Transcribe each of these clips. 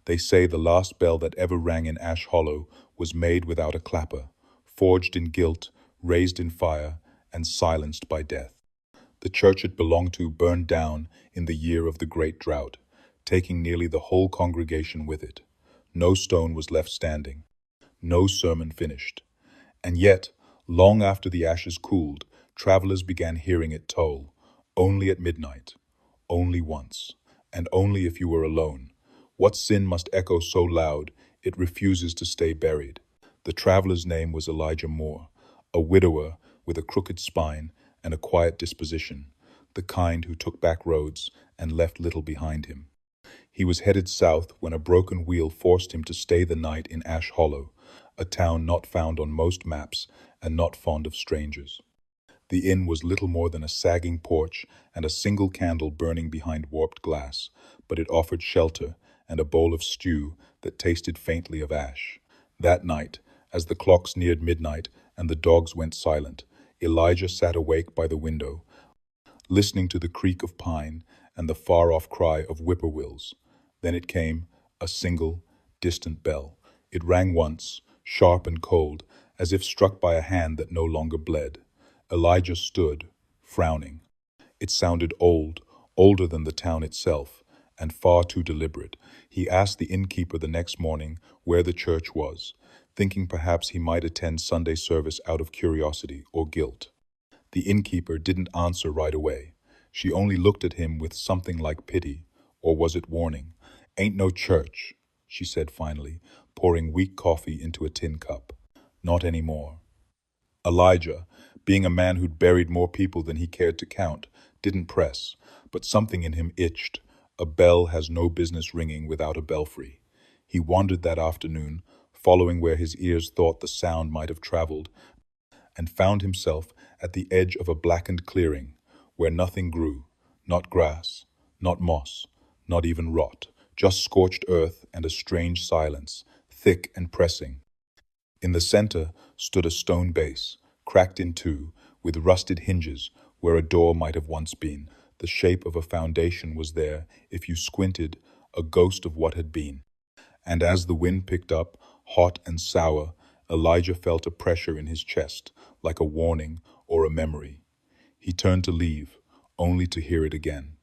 They say the last bell that ever rang in Ash Hollow was made without a clapper, forged in guilt, raised in fire, and silenced by death. The church it belonged to burned down in the year of the great drought, taking nearly the whole congregation with it. No stone was left standing, no sermon finished. And yet, long after the ashes cooled, travelers began hearing it toll, only at midnight, only once, and only if you were alone. What sin must echo so loud it refuses to stay buried? The traveler's name was Elijah Moore, a widower with a crooked spine and a quiet disposition, the kind who took back roads and left little behind him. He was headed south when a broken wheel forced him to stay the night in Ash Hollow, a town not found on most maps and not fond of strangers. The inn was little more than a sagging porch and a single candle burning behind warped glass, but it offered shelter and a bowl of stew that tasted faintly of ash. That night, as the clocks neared midnight and the dogs went silent, Elijah sat awake by the window, listening to the creak of pine and the far-off cry of whippoorwills. Then it came, a single, distant bell. It rang once, sharp and cold, as if struck by a hand that no longer bled. Elijah stood, frowning. It sounded old, older than the town itself, and far too deliberate. He asked the innkeeper the next morning where the church was, thinking perhaps he might attend Sunday service out of curiosity or guilt. The innkeeper didn't answer right away. She only looked at him with something like pity, or was it warning? "Ain't no church," she said finally, pouring weak coffee into a tin cup. "Not anymore." Elijah, being a man who'd buried more people than he cared to count, didn't press, but something in him itched. A bell has no business ringing without a belfry. He wandered that afternoon, following where his ears thought the sound might have traveled, and found himself at the edge of a blackened clearing, where nothing grew, not grass, not moss, not even rot, just scorched earth and a strange silence, thick and pressing. In the center stood a stone base, cracked in two, with rusted hinges where a door might have once been. The shape of a foundation was there, if you squinted, a ghost of what had been. And as the wind picked up, hot and sour, Elijah felt a pressure in his chest, like a warning or a memory. He turned to leave, only to hear it again.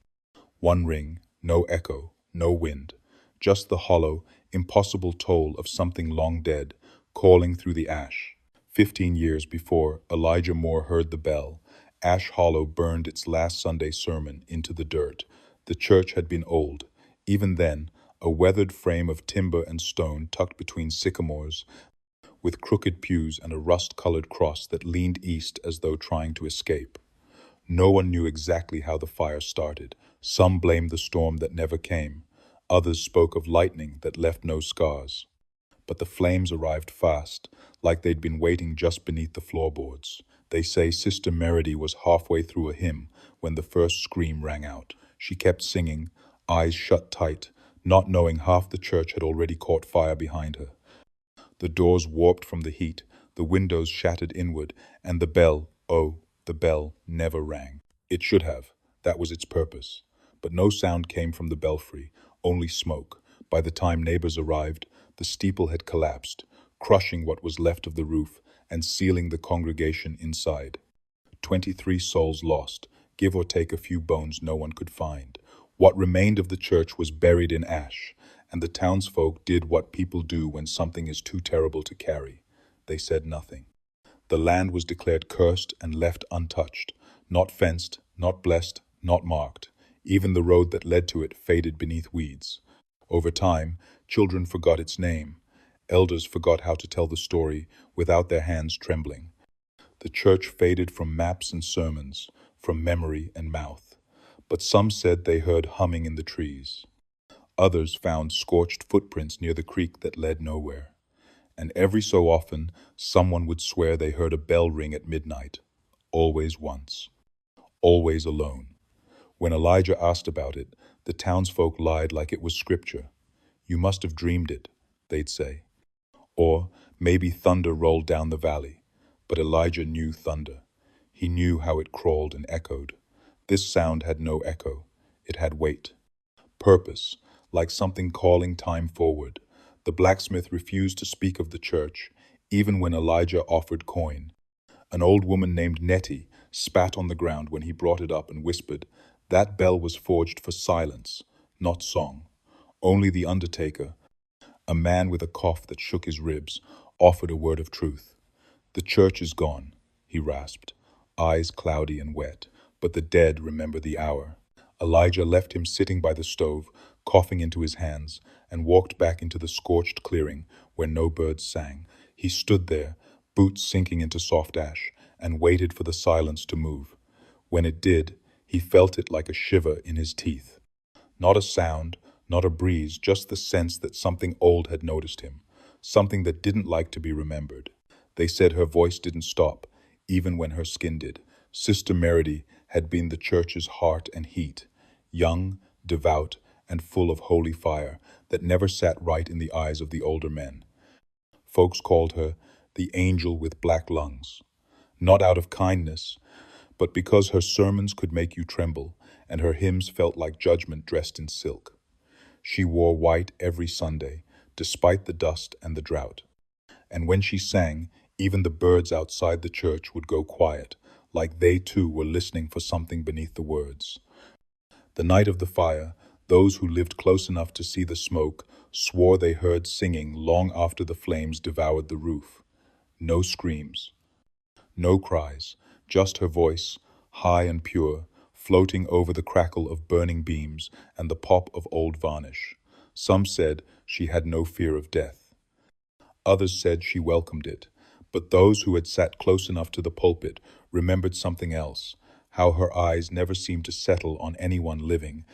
One ring, no echo, no wind, just the hollow, impossible toll of something long dead, calling through the ash. 15 years before Elijah Moore heard the bell, Ash Hollow burned its last Sunday sermon into the dirt. The church had been old. Even then, a weathered frame of timber and stone tucked between sycamores, with crooked pews and a rust-colored cross that leaned east as though trying to escape. No one knew exactly how the fire started. Some blamed the storm that never came. Others spoke of lightning that left no scars. But the flames arrived fast, like they'd been waiting just beneath the floorboards. They say Sister Meredy was halfway through a hymn when the first scream rang out. She kept singing, eyes shut tight, not knowing half the church had already caught fire behind her. The doors warped from the heat, the windows shattered inward, and the bell, oh, the bell, never rang. It should have. That was its purpose. But no sound came from the belfry, only smoke. By the time neighbors arrived, the steeple had collapsed, crushing what was left of the roof and sealing the congregation inside. 23 souls lost, give or take a few bones no one could find. What remained of the church was buried in ash, and the townsfolk did what people do when something is too terrible to carry. They said nothing. The land was declared cursed and left untouched, not fenced, not blessed, not marked. Even the road that led to it faded beneath weeds. Over time, children forgot its name. Elders forgot how to tell the story without their hands trembling. The church faded from maps and sermons, from memory and mouth. But some said they heard humming in the trees. Others found scorched footprints near the creek that led nowhere. And every so often, someone would swear they heard a bell ring at midnight. Always once. Always alone. When Elijah asked about it, the townsfolk lied like it was scripture. "You must have dreamed it," they'd say. Or maybe thunder rolled down the valley. But Elijah knew thunder. He knew how it crawled and echoed. This sound had no echo. It had weight. Purpose, like something calling time forward. The blacksmith refused to speak of the church, even when Elijah offered coin. An old woman named Nettie spat on the ground when he brought it up and whispered, "That bell was forged for silence, not song." Only the undertaker, a man with a cough that shook his ribs, offered a word of truth. "The church is gone," he rasped, eyes cloudy and wet, "but the dead remember the hour." Elijah left him sitting by the stove, coughing into his hands, and walked back into the scorched clearing where no birds sang. He stood there, boots sinking into soft ash, and waited for the silence to move. When it did, he felt it like a shiver in his teeth. Not a sound, not a breeze, just the sense that something old had noticed him, something that didn't like to be remembered. They said her voice didn't stop, even when her skin did. Sister Meredy had been the church's heart and heat, young, devout, and full of holy fire that never sat right in the eyes of the older men. Folks called her the angel with black lungs, not out of kindness, but because her sermons could make you tremble, and her hymns felt like judgment dressed in silk. She wore white every Sunday, despite the dust and the drought. And when she sang, even the birds outside the church would go quiet, like they too were listening for something beneath the words. The night of the fire, those who lived close enough to see the smoke swore they heard singing long after the flames devoured the roof. No screams, no cries, just her voice, high and pure, floating over the crackle of burning beams and the pop of old varnish. Some said she had no fear of death. Others said she welcomed it. But those who had sat close enough to the pulpit remembered something else, how her eyes never seemed to settle on anyone living,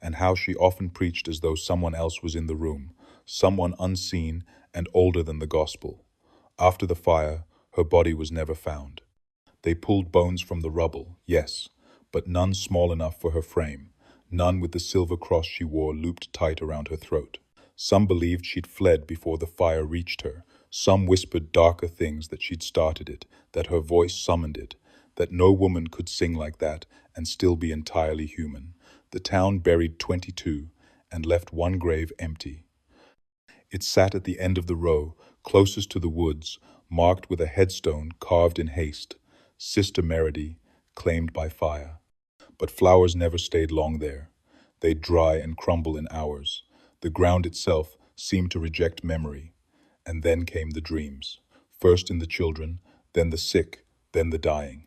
and how she often preached as though someone else was in the room, someone unseen and older than the gospel. After the fire, her body was never found. They pulled bones from the rubble, yes, but none small enough for her frame, none with the silver cross she wore looped tight around her throat. Some believed she'd fled before the fire reached her. Some whispered darker things, that she'd started it, that her voice summoned it, that no woman could sing like that and still be entirely human. The town buried 22 and left one grave empty. It sat at the end of the row, closest to the woods, marked with a headstone carved in haste, Sister Meredy, claimed by fire. But flowers never stayed long there. They'd dry and crumble in hours. The ground itself seemed to reject memory. And then came the dreams, first in the children, then the sick, then the dying.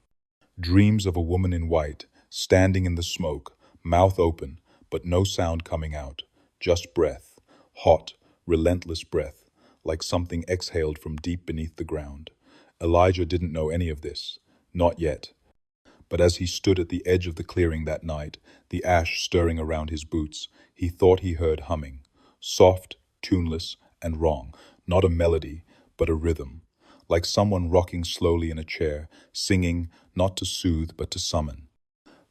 Dreams of a woman in white, standing in the smoke, mouth open, but no sound coming out, just breath, hot, relentless breath, like something exhaled from deep beneath the ground. Elijah didn't know any of this, not yet. But as he stood at the edge of the clearing that night, the ash stirring around his boots, he thought he heard humming, soft, tuneless, and wrong, not a melody, but a rhythm, like someone rocking slowly in a chair, singing not to soothe but to summon,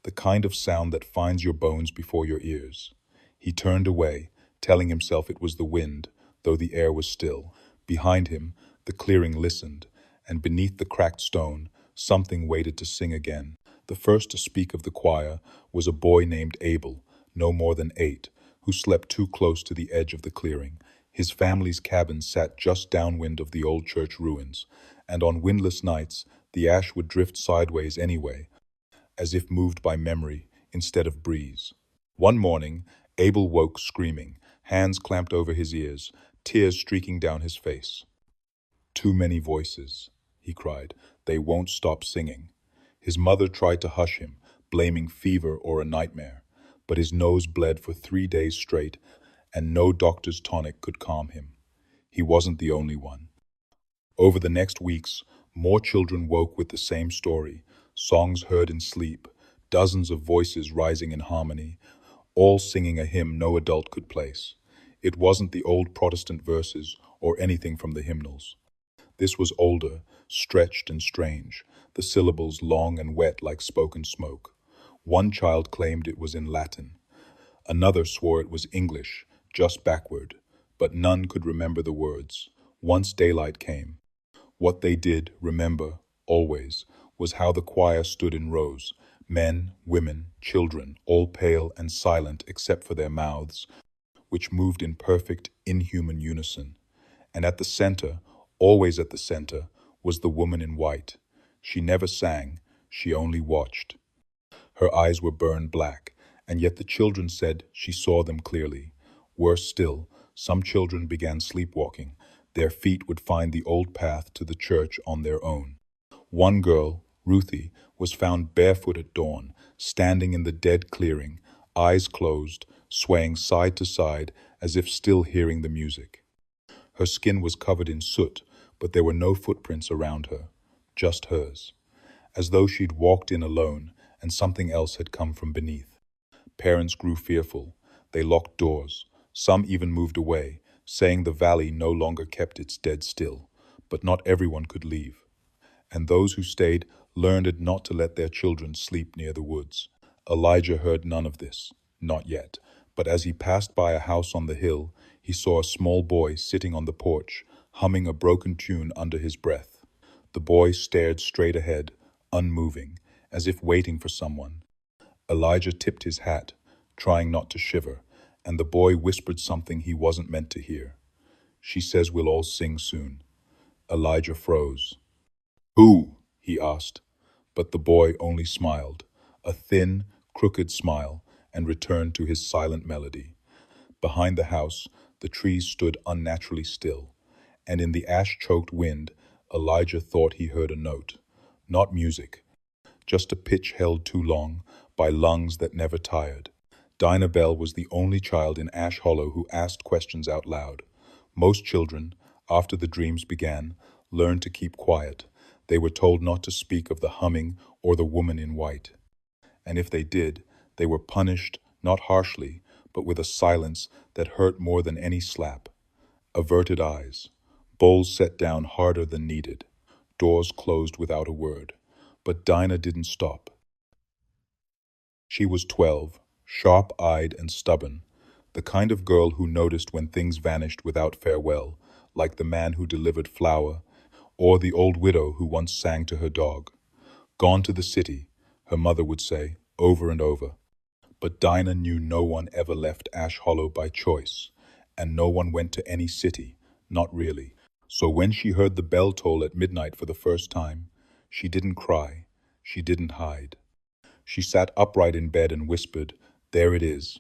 the kind of sound that finds your bones before your ears. He turned away, telling himself it was the wind, though the air was still. Behind him, the clearing listened, and beneath the cracked stone, something waited to sing again. The first to speak of the choir was a boy named Abel, no more than 8, who slept too close to the edge of the clearing. His family's cabin sat just downwind of the old church ruins, and on windless nights, the ash would drift sideways anyway, as if moved by memory instead of breeze. One morning, Abel woke screaming, hands clamped over his ears, tears streaking down his face. "Too many voices," he cried. "They won't stop singing." His mother tried to hush him, blaming fever or a nightmare, but his nose bled for 3 days straight, and no doctor's tonic could calm him. He wasn't the only one. Over the next weeks, more children woke with the same story, songs heard in sleep, dozens of voices rising in harmony, all singing a hymn no adult could place. It wasn't the old Protestant verses or anything from the hymnals. This was older, stretched and strange, the syllables long and wet like spoken smoke. One child claimed it was in Latin. Another swore it was English, just backward, but none could remember the words. Once daylight came, what they did remember, always, was how the choir stood in rows, men, women, children, all pale and silent except for their mouths, which moved in perfect, inhuman unison. And at the center, always at the center, was the woman in white. She never sang, she only watched. Her eyes were burned black, and yet the children said she saw them clearly. Worse still, some children began sleepwalking. Their feet would find the old path to the church on their own. One girl, Ruthie, was found barefoot at dawn, standing in the dead clearing, eyes closed, swaying side to side as if still hearing the music. Her skin was covered in soot, but there were no footprints around her, just hers, as though she'd walked in alone and something else had come from beneath. Parents grew fearful. They locked doors. Some even moved away, saying the valley no longer kept its dead still. But not everyone could leave. And those who stayed learned not to let their children sleep near the woods. Elijah heard none of this, not yet. But as he passed by a house on the hill, he saw a small boy sitting on the porch, humming a broken tune under his breath. The boy stared straight ahead, unmoving, as if waiting for someone. Elijah tipped his hat, trying not to shiver, and the boy whispered something he wasn't meant to hear. "She says we'll all sing soon." Elijah froze. "Who?" he asked, but the boy only smiled, a thin, crooked smile, and returned to his silent melody. Behind the house, the trees stood unnaturally still, and in the ash-choked wind, Elijah thought he heard a note. Not music, just a pitch held too long by lungs that never tired. Dinah Bell was the only child in Ash Hollow who asked questions out loud. Most children, after the dreams began, learned to keep quiet. They were told not to speak of the humming or the woman in white. And if they did, they were punished, not harshly, but with a silence that hurt more than any slap. Averted eyes, bowls set down harder than needed, doors closed without a word. But Dinah didn't stop. She was 12, sharp-eyed and stubborn, the kind of girl who noticed when things vanished without farewell, like the man who delivered flour, or the old widow who once sang to her dog. "Gone to the city," her mother would say, over and over. But Dinah knew no one ever left Ash Hollow by choice, and no one went to any city, not really. So when she heard the bell toll at midnight for the first time, she didn't cry, she didn't hide. She sat upright in bed and whispered, "There it is."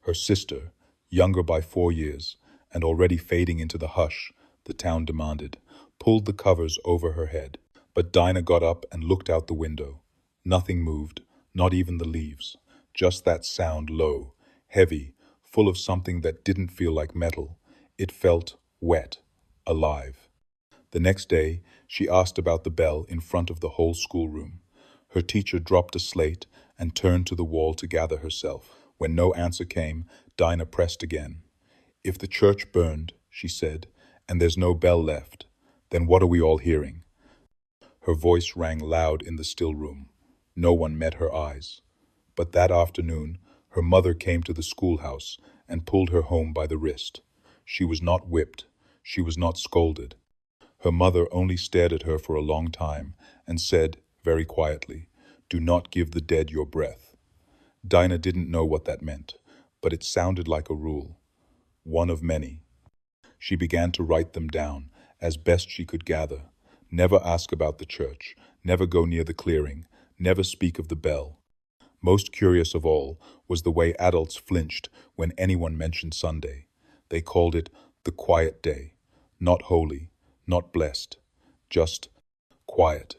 Her sister, younger by 4 years, and already fading into the hush, the town demanded, pulled the covers over her head. But Dinah got up and looked out the window. Nothing moved, not even the leaves. Just that sound, low, heavy, full of something that didn't feel like metal. It felt wet, alive. The next day, she asked about the bell in front of the whole schoolroom. Her teacher dropped a slate and turned to the wall to gather herself. When no answer came, Dinah pressed again. "If the church burned," she said, "and there's no bell left, then what are we all hearing?" Her voice rang loud in the still room. No one met her eyes. But that afternoon, her mother came to the schoolhouse and pulled her home by the wrist. She was not whipped. She was not scolded. Her mother only stared at her for a long time and said, very quietly, "Do not give the dead your breath." Dinah didn't know what that meant, but it sounded like a rule. One of many. She began to write them down, as best she could gather. Never ask about the church, never go near the clearing, never speak of the bell. Most curious of all was the way adults flinched when anyone mentioned Sunday. They called it the quiet day, not holy, not blessed, just quiet.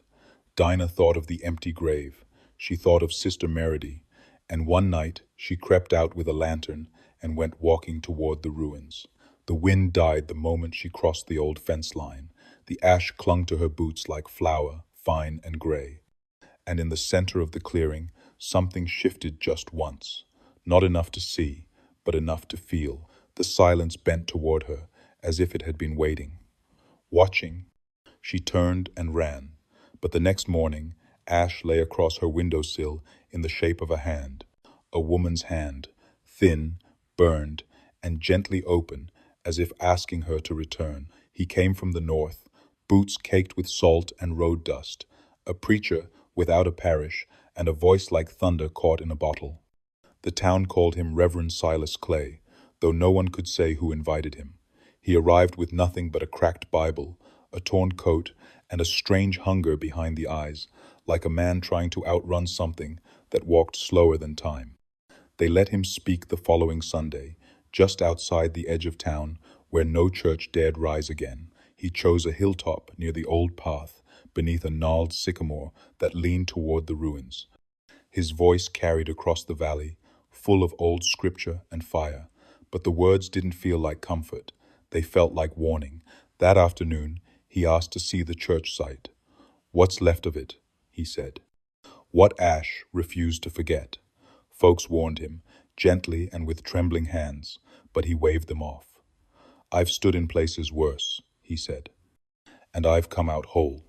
Dinah thought of the empty grave. She thought of Sister Meredy, and one night she crept out with a lantern and went walking toward the ruins. The wind died the moment she crossed the old fence line. The ash clung to her boots like flour, fine and gray. And in the center of the clearing, something shifted just once. Not enough to see, but enough to feel. The silence bent toward her, as if it had been waiting. Watching, she turned and ran. But the next morning, ash lay across her windowsill in the shape of a hand. A woman's hand, thin, burned, and gently open, as if asking her to return. He came from the north, boots caked with salt and road dust, a preacher without a parish, and a voice like thunder caught in a bottle. The town called him Reverend Silas Clay, though no one could say who invited him. He arrived with nothing but a cracked Bible, a torn coat, and a strange hunger behind the eyes, like a man trying to outrun something that walked slower than time. They let him speak the following Sunday, just outside the edge of town, where no church dared rise again. He chose a hilltop near the old path, beneath a gnarled sycamore that leaned toward the ruins. His voice carried across the valley, full of old scripture and fire, but the words didn't feel like comfort. They felt like warning. That afternoon, he asked to see the church site. "What's left of it?" he said. What Ash refused to forget. Folks warned him, gently and with trembling hands, but he waved them off. "I've stood in places worse," he said, "and I've come out whole."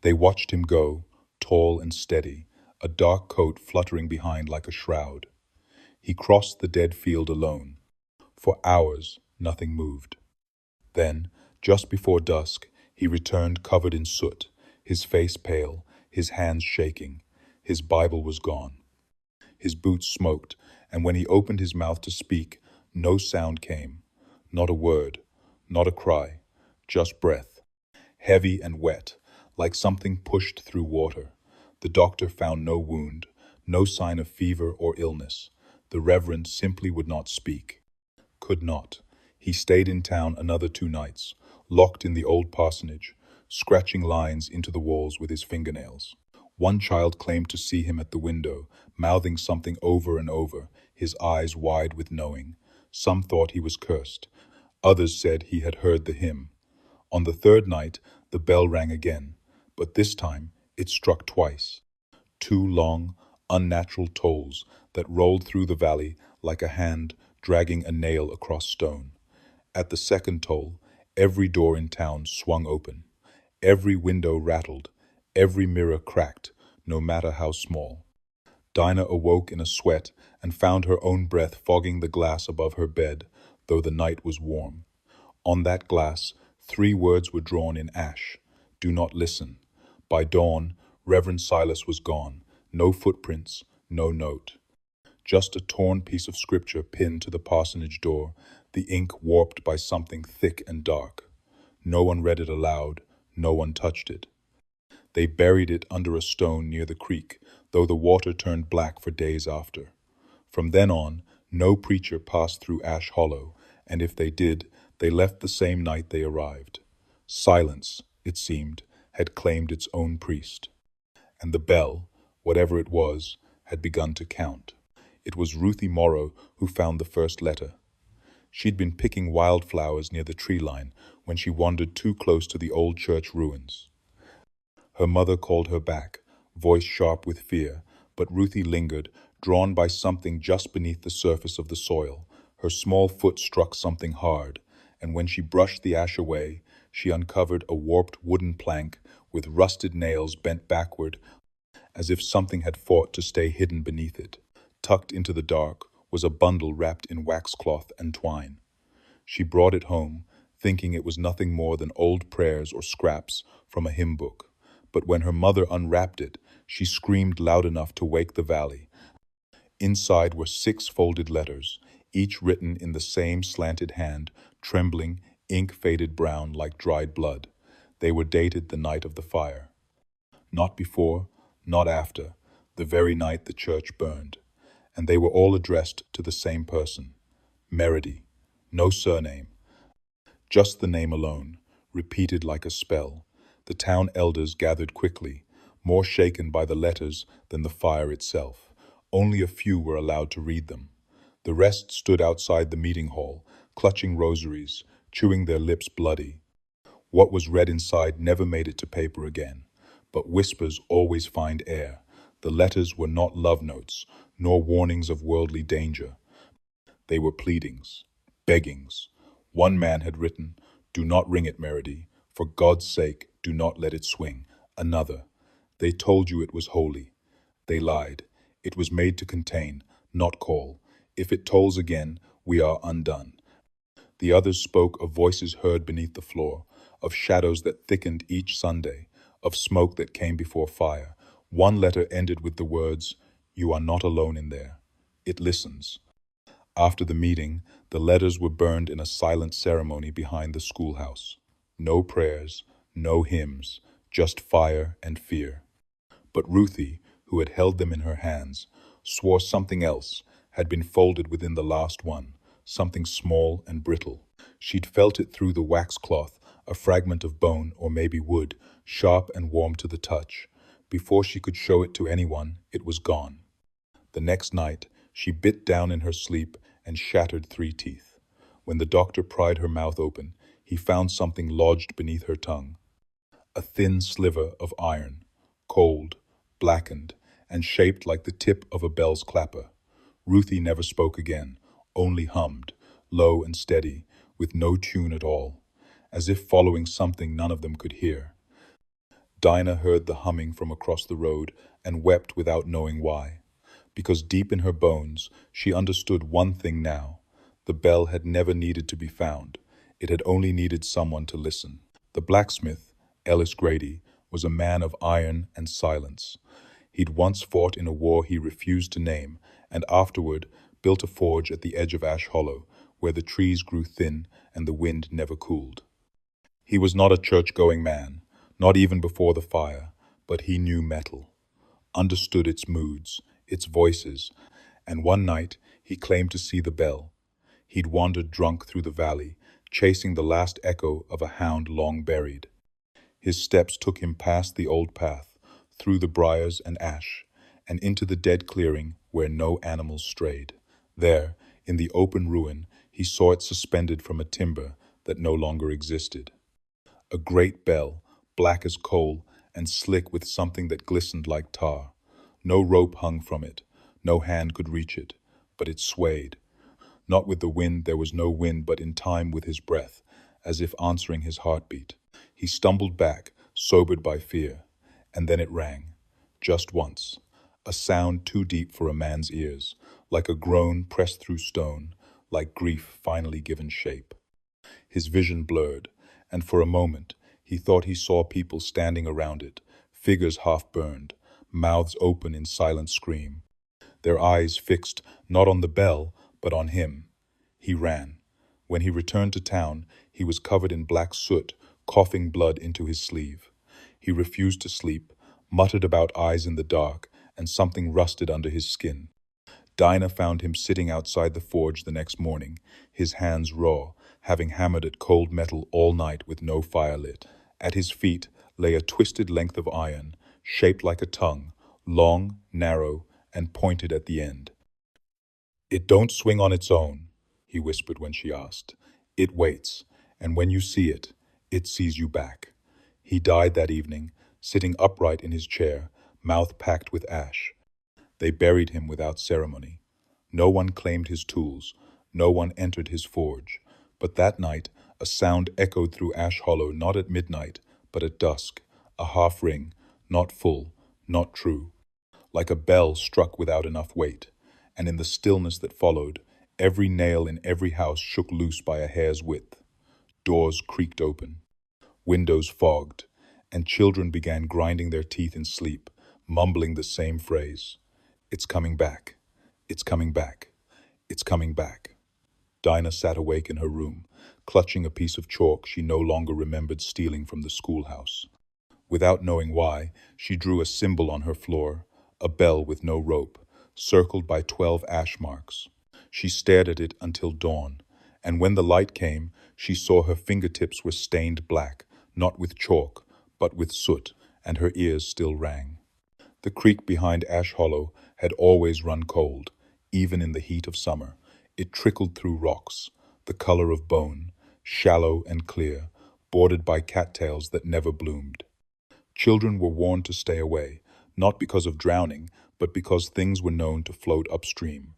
They watched him go, tall and steady, a dark coat fluttering behind like a shroud. He crossed the dead field alone. For hours, nothing moved. Then, just before dusk, he returned covered in soot, his face pale, his hands shaking. His Bible was gone. His boots smoked, and when he opened his mouth to speak, no sound came. Not a word, not a cry, just breath. Heavy and wet, like something pushed through water. The doctor found no wound, no sign of fever or illness. The Reverend simply would not speak. Could not. He stayed in town another 2 nights, locked in the old parsonage, scratching lines into the walls with his fingernails. One child claimed to see him at the window, mouthing something over and over, his eyes wide with knowing. Some thought he was cursed. Others said he had heard the hymn. On the third night, the bell rang again, but this time it struck twice. 2 long, unnatural tolls that rolled through the valley like a hand dragging a nail across stone. At the second toll, every door in town swung open. Every window rattled, every mirror cracked, no matter how small. Dinah awoke in a sweat and found her own breath fogging the glass above her bed, though the night was warm. On that glass, 3 words were drawn in ash. "Do not listen." By dawn, Reverend Silas was gone. No footprints, no note. Just a torn piece of scripture pinned to the parsonage door, the ink warped by something thick and dark. No one read it aloud, no one touched it. They buried it under a stone near the creek, though the water turned black for days after. From then on, no preacher passed through Ash Hollow, and if they did, they left the same night they arrived. Silence, it seemed, had claimed its own priest. And the bell, whatever it was, had begun to count. It was Ruthie Morrow who found the first letter. She'd been picking wildflowers near the tree line when she wandered too close to the old church ruins. Her mother called her back, voice sharp with fear, but Ruthie lingered, drawn by something just beneath the surface of the soil. Her small foot struck something hard, and when she brushed the ash away, she uncovered a warped wooden plank with rusted nails bent backward, as if something had fought to stay hidden beneath it. Tucked into the dark was a bundle wrapped in waxcloth and twine. She brought it home, thinking it was nothing more than old prayers or scraps from a hymn book. But when her mother unwrapped it, she screamed loud enough to wake the valley. Inside were 6 folded letters, each written in the same slanted hand, trembling, ink faded brown like dried blood. They were dated the night of the fire. Not before, not after, the very night the church burned. And they were all addressed to the same person, Meredy. No surname, just the name alone, repeated like a spell. The town elders gathered quickly, more shaken by the letters than the fire itself. Only a few were allowed to read them. The rest stood outside the meeting hall, clutching rosaries, chewing their lips bloody. What was read inside never made it to paper again, but whispers always find air. The letters were not love notes, nor warnings of worldly danger. They were pleadings, beggings. One man had written, "Do not ring it, Meredy. For God's sake, do not let it swing." Another, "They told you it was holy. They lied. It was made to contain, not call. If it tolls again, we are undone." The others spoke of voices heard beneath the floor, of shadows that thickened each Sunday, of smoke that came before fire. One letter ended with the words, "You are not alone in there. It listens." After the meeting, the letters were burned in a silent ceremony behind the schoolhouse. No prayers, no hymns, just fire and fear. But Ruthie, who had held them in her hands, swore something else had been folded within the last one, something small and brittle. She'd felt it through the wax cloth, a fragment of bone or maybe wood, sharp and warm to the touch. Before she could show it to anyone, it was gone. The next night, she bit down in her sleep and shattered 3 teeth. When the doctor pried her mouth open, he found something lodged beneath her tongue. A thin sliver of iron, cold, blackened, and shaped like the tip of a bell's clapper. Ruthie never spoke again, only hummed, low and steady, with no tune at all, as if following something none of them could hear. Dinah heard the humming from across the road and wept without knowing why. Because deep in her bones, she understood one thing now. The bell had never needed to be found. It had only needed someone to listen. The blacksmith, Ellis Grady, was a man of iron and silence. He'd once fought in a war he refused to name, and afterward built a forge at the edge of Ash Hollow, where the trees grew thin and the wind never cooled. He was not a church-going man, not even before the fire, but he knew metal, understood its moods, its voices, and one night he claimed to see the bell. He'd wandered drunk through the valley, chasing the last echo of a hound long buried. His steps took him past the old path, through the briars and ash, and into the dead clearing where no animals strayed. There, in the open ruin, he saw it suspended from a timber that no longer existed. A great bell, black as coal and slick with something that glistened like tar. No rope hung from it, no hand could reach it, but it swayed. Not with the wind, there was no wind, but in time with his breath, as if answering his heartbeat. He stumbled back, sobered by fear, and then it rang, just once, a sound too deep for a man's ears, like a groan pressed through stone, like grief finally given shape. His vision blurred, and for a moment he thought he saw people standing around it, figures half burned, mouths open in silent scream, their eyes fixed not on the bell, but on him. He ran. When he returned to town, he was covered in black soot, coughing blood into his sleeve. He refused to sleep, muttered about eyes in the dark, and something rusted under his skin. Dinah found him sitting outside the forge the next morning, his hands raw, having hammered at cold metal all night with no fire lit. At his feet lay a twisted length of iron, shaped like a tongue, long, narrow, and pointed at the end. "It don't swing on its own," he whispered when she asked. "It waits, and when you see it, it sees you back." He died that evening, sitting upright in his chair, mouth packed with ash. They buried him without ceremony. No one claimed his tools, no one entered his forge. But that night, a sound echoed through Ash Hollow, not at midnight, but at dusk, a half ring, not full, not true, like a bell struck without enough weight. And in the stillness that followed, every nail in every house shook loose by a hair's width. Doors creaked open, windows fogged, and children began grinding their teeth in sleep, mumbling the same phrase. "It's coming back. It's coming back. It's coming back." Dinah sat awake in her room, clutching a piece of chalk she no longer remembered stealing from the schoolhouse. Without knowing why, she drew a symbol on her floor, a bell with no rope, circled by 12 ash marks. She stared at it until dawn, and when the light came, she saw her fingertips were stained black, not with chalk, but with soot, and her ears still rang. The creek behind Ash Hollow had always run cold, even in the heat of summer. It trickled through rocks, the color of bone, shallow and clear, bordered by cattails that never bloomed. Children were warned to stay away, not because of drowning, but because things were known to float upstream.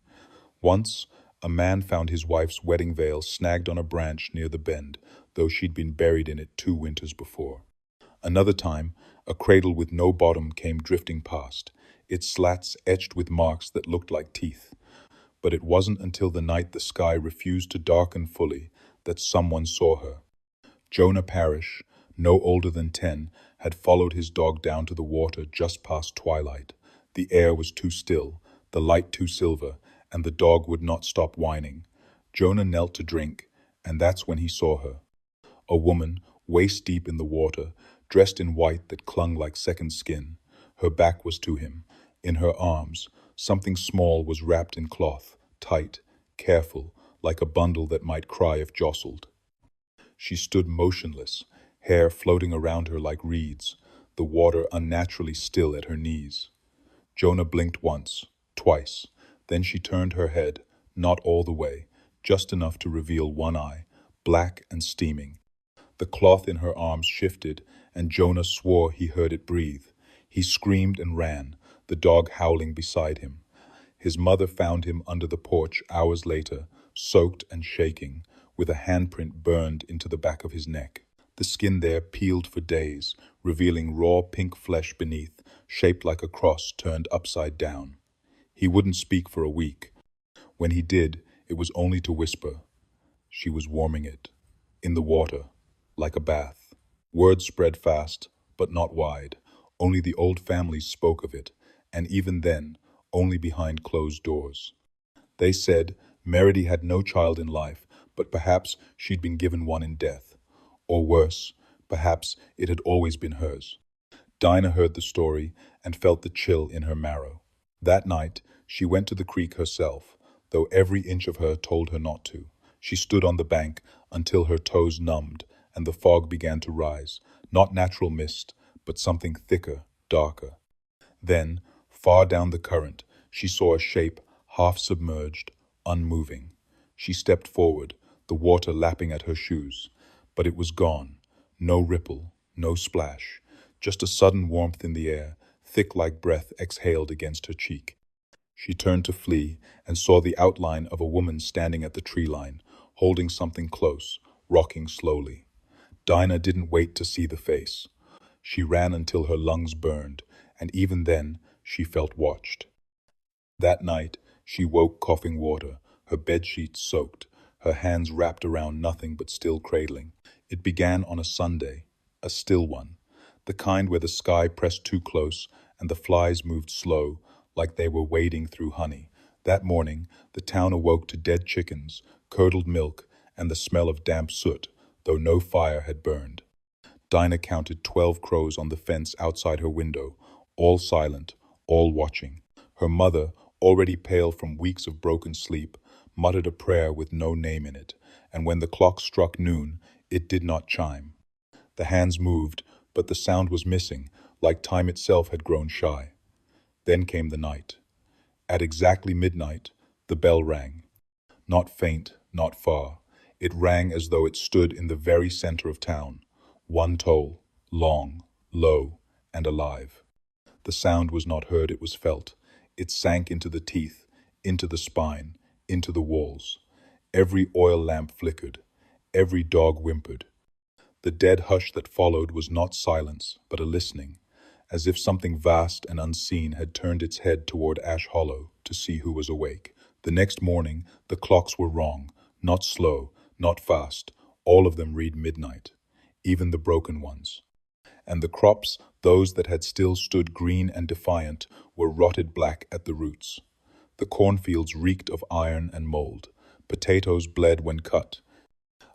Once, a man found his wife's wedding veil snagged on a branch near the bend, though she'd been buried in it 2 winters before. Another time, a cradle with no bottom came drifting past, its slats etched with marks that looked like teeth. But it wasn't until the night the sky refused to darken fully that someone saw her. Jonah Parrish, no older than 10, had followed his dog down to the water just past twilight. The air was too still, the light too silver, and the dog would not stop whining. Jonah knelt to drink, and that's when he saw her. A woman, waist deep in the water, dressed in white that clung like second skin. Her back was to him. In her arms, something small was wrapped in cloth, tight, careful, like a bundle that might cry if jostled. She stood motionless, hair floating around her like reeds, the water unnaturally still at her knees. Jonah blinked once, twice. Then she turned her head, not all the way, just enough to reveal one eye, black and steaming. The cloth in her arms shifted, and Jonah swore he heard it breathe. He screamed and ran, the dog howling beside him. His mother found him under the porch hours later, soaked and shaking, with a handprint burned into the back of his neck. The skin there peeled for days, revealing raw pink flesh beneath, shaped like a cross turned upside down. He wouldn't speak for a week. When he did, it was only to whisper. She was warming it, in the water, like a bath. Word spread fast, but not wide. Only the old families spoke of it, and even then, only behind closed doors. They said Meredy had no child in life, but perhaps she'd been given one in death. Or worse, perhaps it had always been hers. Dinah heard the story and felt the chill in her marrow. That night, she went to the creek herself, though every inch of her told her not to. She stood on the bank until her toes numbed and the fog began to rise, not natural mist, but something thicker, darker. Then, far down the current, she saw a shape half submerged, unmoving. She stepped forward, the water lapping at her shoes. But it was gone. No ripple, no splash. Just a sudden warmth in the air, thick like breath exhaled against her cheek. She turned to flee and saw the outline of a woman standing at the tree line, holding something close, rocking slowly. Dinah didn't wait to see the face. She ran until her lungs burned, and even then she felt watched. That night, she woke coughing water, her bedsheets soaked, her hands wrapped around nothing but still cradling. It began on a Sunday, a still one, the kind where the sky pressed too close and the flies moved slow, like they were wading through honey. That morning, the town awoke to dead chickens, curdled milk, and the smell of damp soot, though no fire had burned. Dinah counted 12 crows on the fence outside her window, all silent, all watching. Her mother, already pale from weeks of broken sleep, muttered a prayer with no name in it, and when the clock struck noon, it did not chime. The hands moved, but the sound was missing, like time itself had grown shy. Then came the night. At exactly midnight, the bell rang. Not faint, not far. It rang as though it stood in the very center of town. One toll, long, low, and alive. The sound was not heard, it was felt. It sank into the teeth, into the spine, into the walls. Every oil lamp flickered. Every dog whimpered. The dead hush that followed was not silence, but a listening, as if something vast and unseen had turned its head toward Ash Hollow to see who was awake. The next morning, the clocks were wrong, not slow, not fast. All of them read midnight, even the broken ones. And the crops, those that had still stood green and defiant, were rotted black at the roots. The cornfields reeked of iron and mold. Potatoes bled when cut.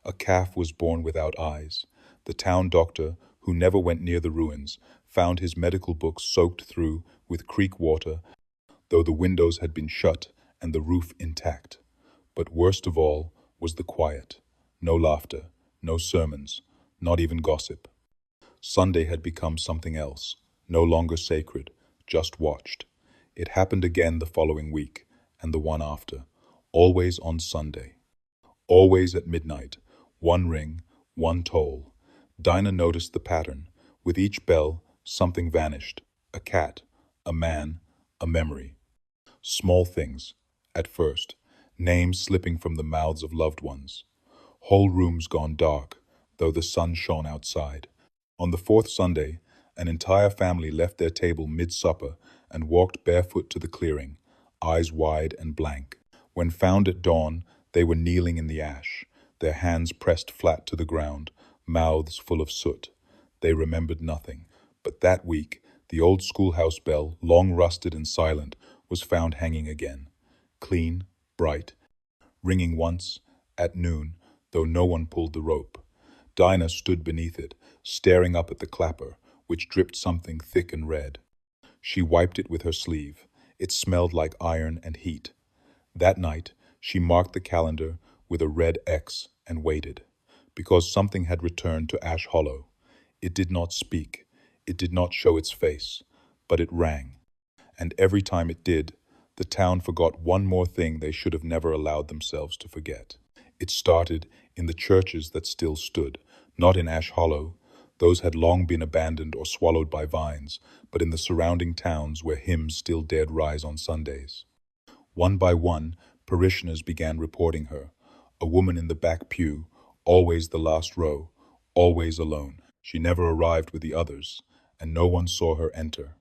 A calf was born without eyes. The town doctor, who never went near the ruins, found his medical books soaked through with creek water, though the windows had been shut and the roof intact. But worst of all was the quiet. No laughter, no sermons, not even gossip. Sunday had become something else, no longer sacred, just watched. It happened again the following week, and the one after, always on Sunday. Always at midnight, one ring, one toll. Dinah noticed the pattern. With each bell, something vanished. A cat, a man, a memory. Small things, at first, names slipping from the mouths of loved ones. Whole rooms gone dark, though the sun shone outside. On the fourth Sunday, an entire family left their table mid-supper and walked barefoot to the clearing, eyes wide and blank. When found at dawn, they were kneeling in the ash, their hands pressed flat to the ground, mouths full of soot. They remembered nothing. But that week, the old schoolhouse bell, long rusted and silent, was found hanging again. clean, bright, ringing once, at noon, though no one pulled the rope. Dinah stood beneath it, staring up at the clapper, which dripped something thick and red. She wiped it with her sleeve. It smelled like iron and heat. That night, she marked the calendar with a red X and waited, because something had returned to Ash Hollow. It did not speak, it did not show its face, but it rang. And every time it did, the town forgot one more thing they should have never allowed themselves to forget. It started in the churches that still stood, not in Ash Hollow. Those had long been abandoned or swallowed by vines, but in the surrounding towns where hymns still dared rise on Sundays. One by one, parishioners began reporting her. A woman in the back pew, always the last row, always alone. She never arrived with the others, and no one saw her enter.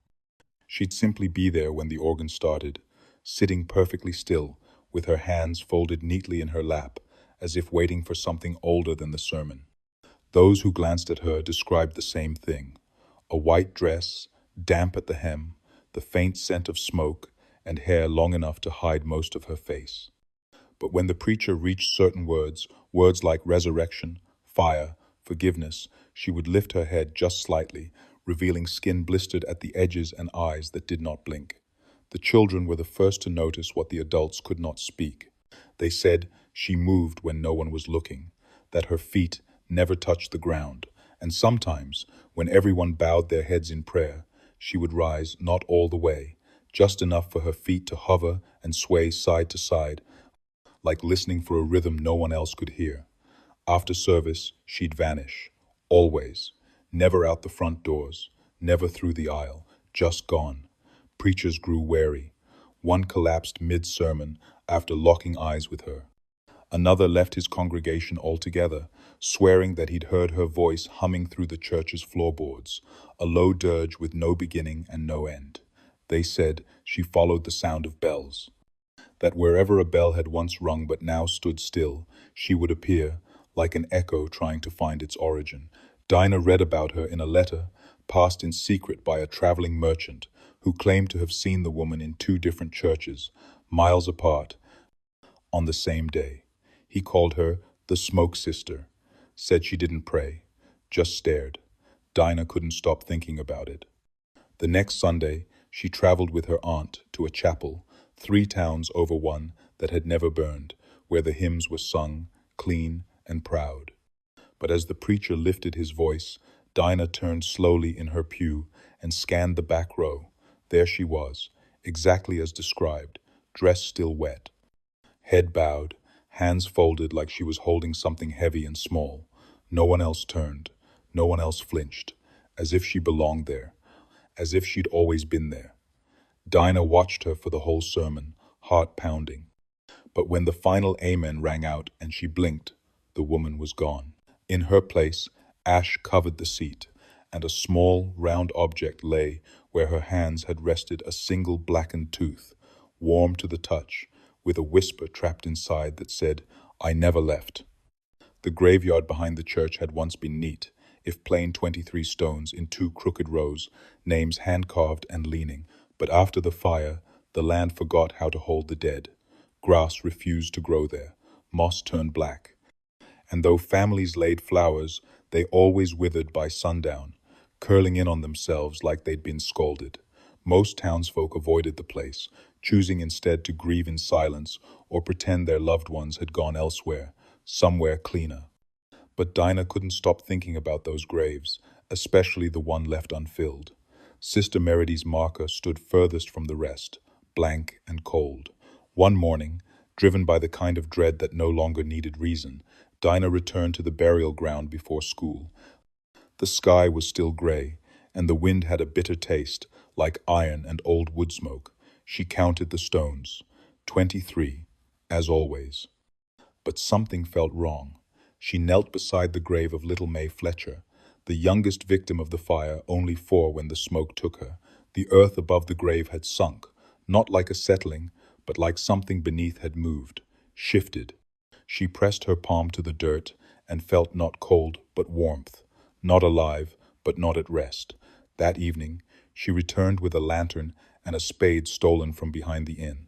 She'd simply be there when the organ started, sitting perfectly still, with her hands folded neatly in her lap, as if waiting for something older than the sermon. Those who glanced at her described the same thing. A white dress, damp at the hem, the faint scent of smoke, and hair long enough to hide most of her face. But when the preacher reached certain words, words like resurrection, fire, forgiveness, she would lift her head just slightly, revealing skin blistered at the edges and eyes that did not blink. The children were the first to notice what the adults could not speak. They said she moved when no one was looking, that her feet never touched the ground, and sometimes, when everyone bowed their heads in prayer, she would rise not all the way, just enough for her feet to hover and sway side to side, like listening for a rhythm no one else could hear. After service, she'd vanish, always, never out the front doors, never through the aisle, just gone. Preachers grew wary. One collapsed mid-sermon after locking eyes with her. Another left his congregation altogether, swearing that he'd heard her voice humming through the church's floorboards, a low dirge with no beginning and no end. They said she followed the sound of bells, that wherever a bell had once rung but now stood still, she would appear, like an echo trying to find its origin. Dinah read about her in a letter passed in secret by a traveling merchant who claimed to have seen the woman in two different churches, miles apart, on the same day. He called her the Smoke Sister, said she didn't pray, just stared. Dinah couldn't stop thinking about it. The next Sunday, she traveled with her aunt to a chapel 3 towns over one that had never burned, where the hymns were sung, clean and proud. But as the preacher lifted his voice, Dinah turned slowly in her pew and scanned the back row. There she was, exactly as described, dress still wet, head bowed, hands folded like she was holding something heavy and small. No one else turned, no one else flinched, as if she belonged there, as if she'd always been there. Dinah watched her for the whole sermon, heart pounding. But when the final amen rang out and she blinked, the woman was gone. In her place, ash covered the seat, and a small, round object lay where her hands had rested, a single blackened tooth, warm to the touch, with a whisper trapped inside that said, "I never left." The graveyard behind the church had once been neat, if plain 23 stones in 2 crooked rows, names hand-carved and leaning. But after the fire, the land forgot how to hold the dead. Grass refused to grow there. Moss turned black. And though families laid flowers, they always withered by sundown, curling in on themselves like they'd been scalded. Most townsfolk avoided the place, choosing instead to grieve in silence or pretend their loved ones had gone elsewhere, somewhere cleaner. But Dinah couldn't stop thinking about those graves, especially the one left unfilled. Sister Meridy's marker stood furthest from the rest, blank and cold. One morning, driven by the kind of dread that no longer needed reason, Dinah returned to the burial ground before school. The sky was still gray, and the wind had a bitter taste, like iron and old wood smoke. She counted the stones. 23, as always. But something felt wrong. She knelt beside the grave of little May Fletcher, the youngest victim of the fire, only 4 when the smoke took her. The earth above the grave had sunk, not like a settling, but like something beneath had moved, shifted. She pressed her palm to the dirt and felt not cold but warmth, not alive but not at rest. That evening, she returned with a lantern and a spade stolen from behind the inn.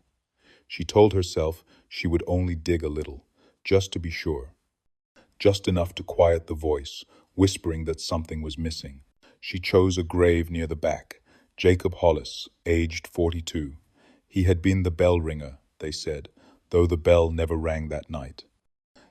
She told herself she would only dig a little, just to be sure, just enough to quiet the voice, whispering that something was missing. She chose a grave near the back. Jacob Hollis, aged 42. He had been the bell ringer, they said, though the bell never rang that night.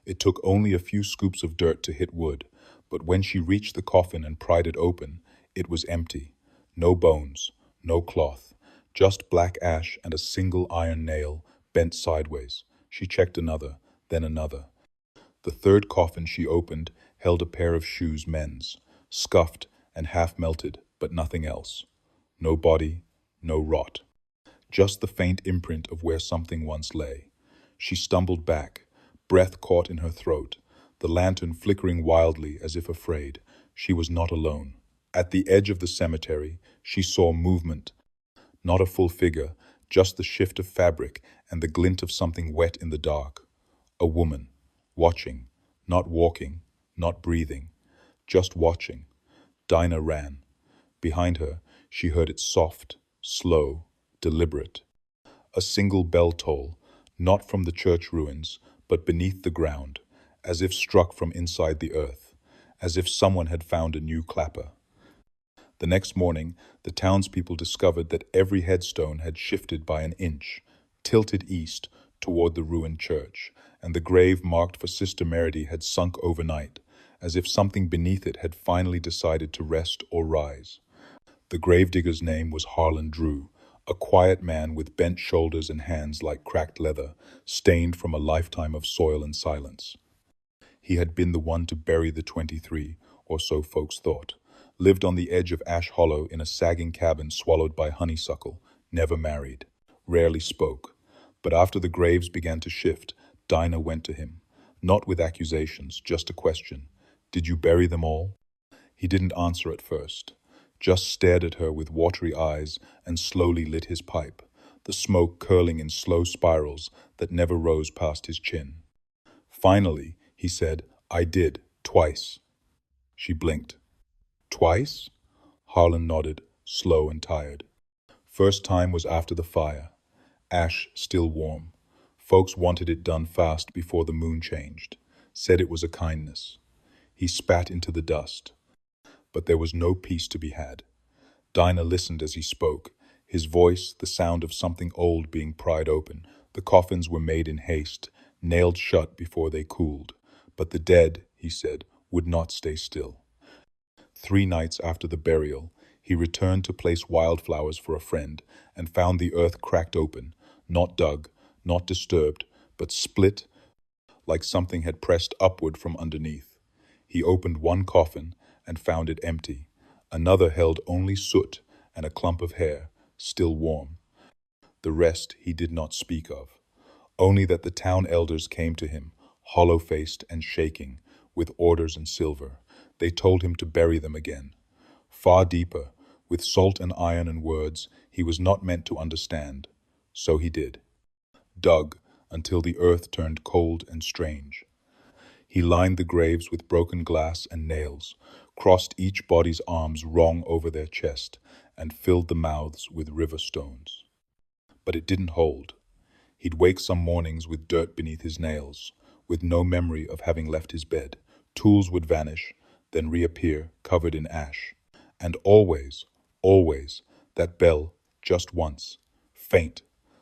It took only a few scoops of dirt to hit wood, but when she reached the coffin and pried it open, it was empty. No bones, no cloth, just black ash and a single iron nail bent sideways. She checked another, then another. The third coffin she opened held a pair of shoes, men's, scuffed and half melted, but nothing else. No body, no rot. Just the faint imprint of where something once lay. She stumbled back, breath caught in her throat, the lantern flickering wildly as if afraid. She was not alone. At the edge of the cemetery, she saw movement, not a full figure, just the shift of fabric and the glint of something wet in the dark. A woman, watching, not walking, not breathing, just watching. Dinah ran. Behind her, she heard it soft, slow, deliberate. A single bell toll, not from the church ruins, but beneath the ground, as if struck from inside the earth, as if someone had found a new clapper. The next morning, the townspeople discovered that every headstone had shifted by an inch, tilted east toward the ruined church, and the grave marked for Sister Meredy had sunk overnight, as if something beneath it had finally decided to rest or rise. The gravedigger's name was Harlan Drew, a quiet man with bent shoulders and hands like cracked leather, stained from a lifetime of soil and silence. He had been the one to bury the 23, or so folks thought, lived on the edge of Ash Hollow in a sagging cabin swallowed by honeysuckle, never married, rarely spoke. But after the graves began to shift, Dinah went to him, not with accusations, just a question. Did you bury them all? He didn't answer at first, just stared at her with watery eyes and slowly lit his pipe, the smoke curling in slow spirals that never rose past his chin. Finally, he said, I did, twice. She blinked. Twice? Harlan nodded, slow and tired. First time was after the fire. Ash still warm. Folks wanted it done fast before the moon changed. Said it was a kindness. He spat into the dust. But there was no peace to be had. Dinah listened as he spoke, his voice the sound of something old being pried open. The coffins were made in haste, nailed shut before they cooled. But the dead, he said, would not stay still. 3 nights after the burial, he returned to place wildflowers for a friend and found the earth cracked open, not dug, not disturbed, but split like something had pressed upward from underneath. He opened one coffin and found it empty. Another held only soot and a clump of hair, still warm. The rest he did not speak of, only that the town elders came to him, hollow-faced and shaking, with orders and silver. They told him to bury them again, far deeper, with salt and iron and words he was not meant to understand. So he did. Dug until the earth turned cold and strange. He lined the graves with broken glass and nails, crossed each body's arms wrong over their chest, and filled the mouths with river stones. But it didn't hold. He'd wake some mornings with dirt beneath his nails, with no memory of having left his bed. Tools would vanish, then reappear, covered in ash. And always, always, that bell, just once, faint,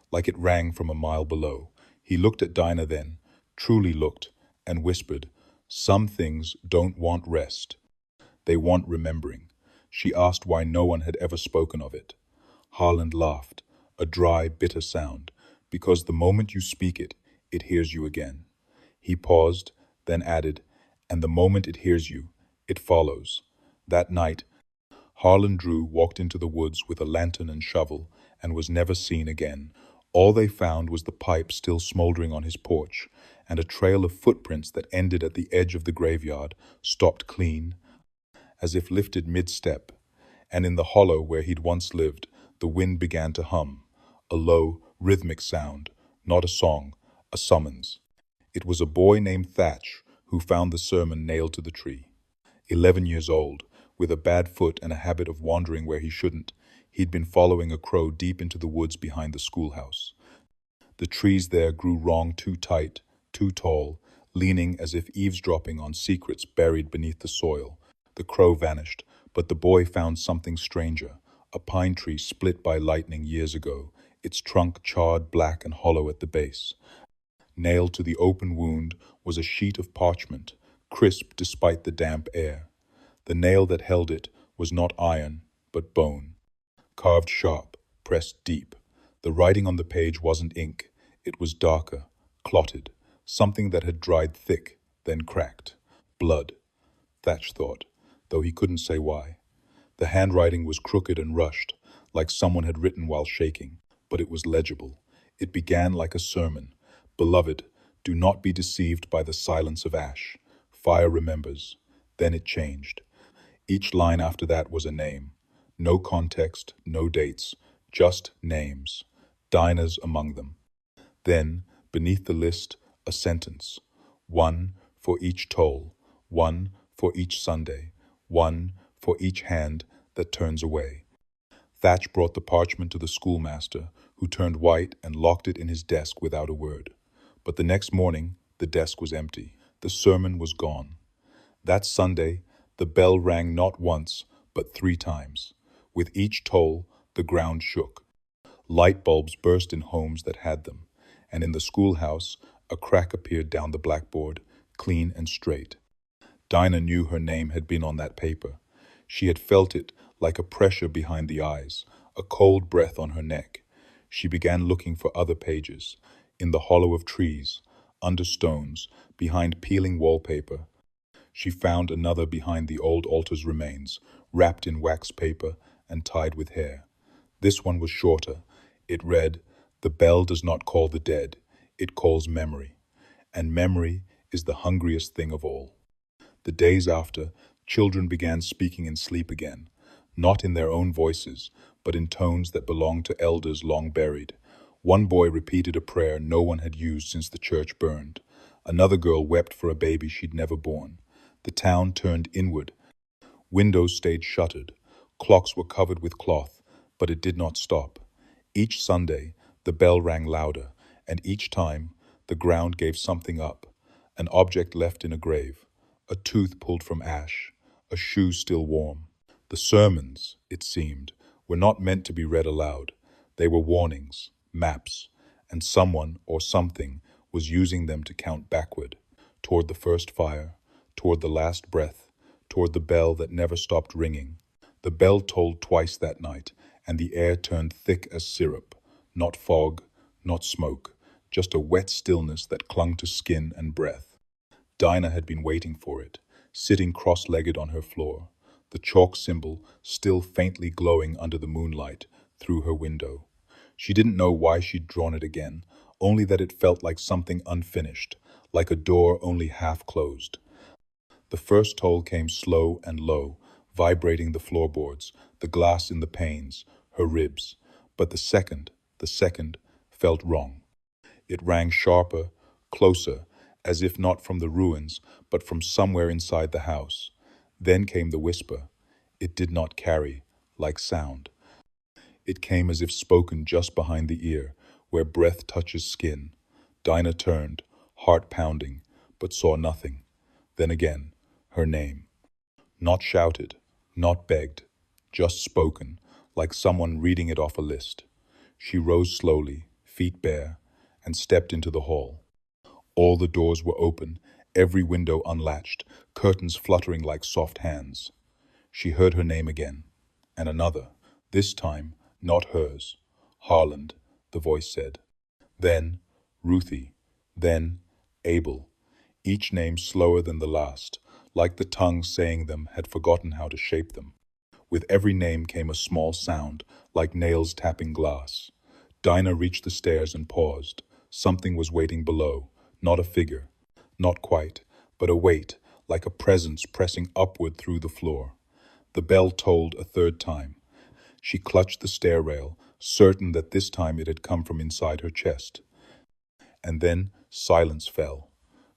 like it rang from a mile below. He looked at Dinah then, truly looked, and whispered, some things don't want rest. They want remembering. She asked why no one had ever spoken of it. Harlan laughed, a dry, bitter sound, because the moment you speak it, it hears you again. He paused, then added, and the moment it hears you, it follows. That night, Harlan Drew walked into the woods with a lantern and shovel and was never seen again. All they found was the pipe still smoldering on his porch, and a trail of footprints that ended at the edge of the graveyard, stopped clean, as if lifted mid-step. And in the hollow where he'd once lived, the wind began to hum, a low, rhythmic sound, not a song, a summons. It was a boy named Thatch who found the sermon nailed to the tree. 11 years old, with a bad foot and a habit of wandering where he shouldn't, he'd been following a crow deep into the woods behind the schoolhouse. The trees there grew wrong, too tight, too tall, leaning as if eavesdropping on secrets buried beneath the soil. The crow vanished, but the boy found something stranger, a pine tree split by lightning years ago, its trunk charred black and hollow at the base. Nailed to the open wound was a sheet of parchment, crisp despite the damp air. The nail that held it was not iron, but bone, carved sharp, pressed deep. The writing on the page wasn't ink, it was darker, clotted, something that had dried thick, then cracked. Blood, Thatch thought, though he couldn't say why. The handwriting was crooked and rushed, like someone had written while shaking, but it was legible. It began like a sermon. Beloved, do not be deceived by the silence of ash. Fire remembers. Then it changed. Each line after that was a name. No context, no dates, just names. Dinah's among them. Then, beneath the list, a sentence. One for each toll, one for each Sunday, one for each hand that turns away. Thatch brought the parchment to the schoolmaster, who turned white and locked it in his desk without a word. But the next morning, the desk was empty. The sermon was gone. That Sunday, the bell rang not once, but 3 times. With each toll, the ground shook. Light bulbs burst in homes that had them, and in the schoolhouse, a crack appeared down the blackboard, clean and straight. Dinah knew her name had been on that paper. She had felt it like a pressure behind the eyes, a cold breath on her neck. She began looking for other pages, in the hollow of trees, under stones, behind peeling wallpaper. She found another behind the old altar's remains, wrapped in wax paper and tied with hair. This one was shorter. It read, "The bell does not call the dead, it calls memory. And memory is the hungriest thing of all." The days after, children began speaking in sleep again, not in their own voices, but in tones that belonged to elders long buried. One boy repeated a prayer no one had used since the church burned. Another girl wept for a baby she'd never born. The town turned inward. Windows stayed shuttered. Clocks were covered with cloth, but it did not stop. Each Sunday, the bell rang louder, and each time, the ground gave something up. An object left in a grave, a tooth pulled from ash, a shoe still warm. The sermons, it seemed, were not meant to be read aloud. They were warnings, maps, and someone or something was using them to count backward, toward the first fire, toward the last breath, toward the bell that never stopped ringing. The bell tolled twice that night, and the air turned thick as syrup. Not fog, not smoke, just a wet stillness that clung to skin and breath. Dinah had been waiting for it, sitting cross-legged on her floor, the chalk symbol still faintly glowing under the moonlight through her window. She didn't know why she'd drawn it again, only that it felt like something unfinished, like a door only half closed. The first toll came slow and low, vibrating the floorboards, the glass in the panes, her ribs. But the second, felt wrong. It rang sharper, closer, as if not from the ruins, but from somewhere inside the house. Then came the whisper. It did not carry, like sound. It came as if spoken just behind the ear, where breath touches skin. Dinah turned, heart pounding, but saw nothing. Then again, her name. Not shouted, not begged, just spoken, like someone reading it off a list. She rose slowly, feet bare, and stepped into the hall. All the doors were open, every window unlatched, curtains fluttering like soft hands. She heard her name again, and another, this time not hers. "Harland," the voice said. Then, "Ruthie," then, "Abel," each name slower than the last, like the tongue saying them had forgotten how to shape them. With every name came a small sound, like nails tapping glass. Dinah reached the stairs and paused. Something was waiting below, not a figure, not quite, but a weight, like a presence pressing upward through the floor. The bell tolled a third time. She clutched the stair rail, certain that this time it had come from inside her chest. And then silence fell.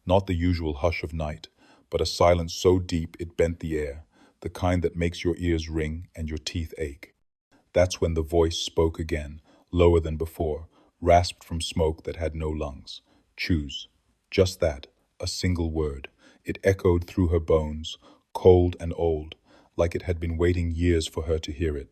Not the usual hush of night, but a silence so deep it bent the air, the kind that makes your ears ring and your teeth ache. That's when the voice spoke again, lower than before. rasped from smoke that had no lungs. Choose. Just that, a single word. It echoed through her bones, cold and old, like it had been waiting years for her to hear it.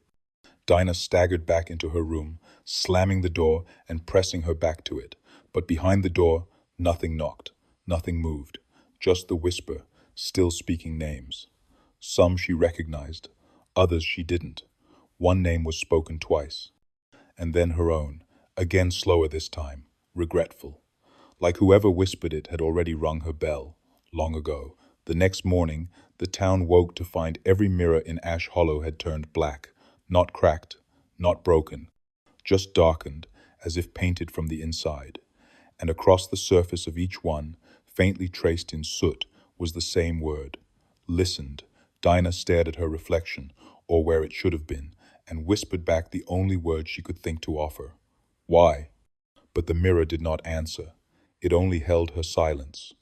Dinah staggered back into her room, slamming the door and pressing her back to it. But behind the door, nothing knocked, nothing moved, just the whisper, still speaking names. Some she recognized, others she didn't. One name was spoken twice, and then her own, again slower this time, regretful. Like whoever whispered it had already rung her bell, long ago. The next morning, the town woke to find every mirror in Ash Hollow had turned black, not cracked, not broken, just darkened, as if painted from the inside. And across the surface of each one, faintly traced in soot, was the same word. Listened. Dinah stared at her reflection, or where it should have been, and whispered back the only word she could think to offer. Why? But the mirror did not answer. It only held her silence.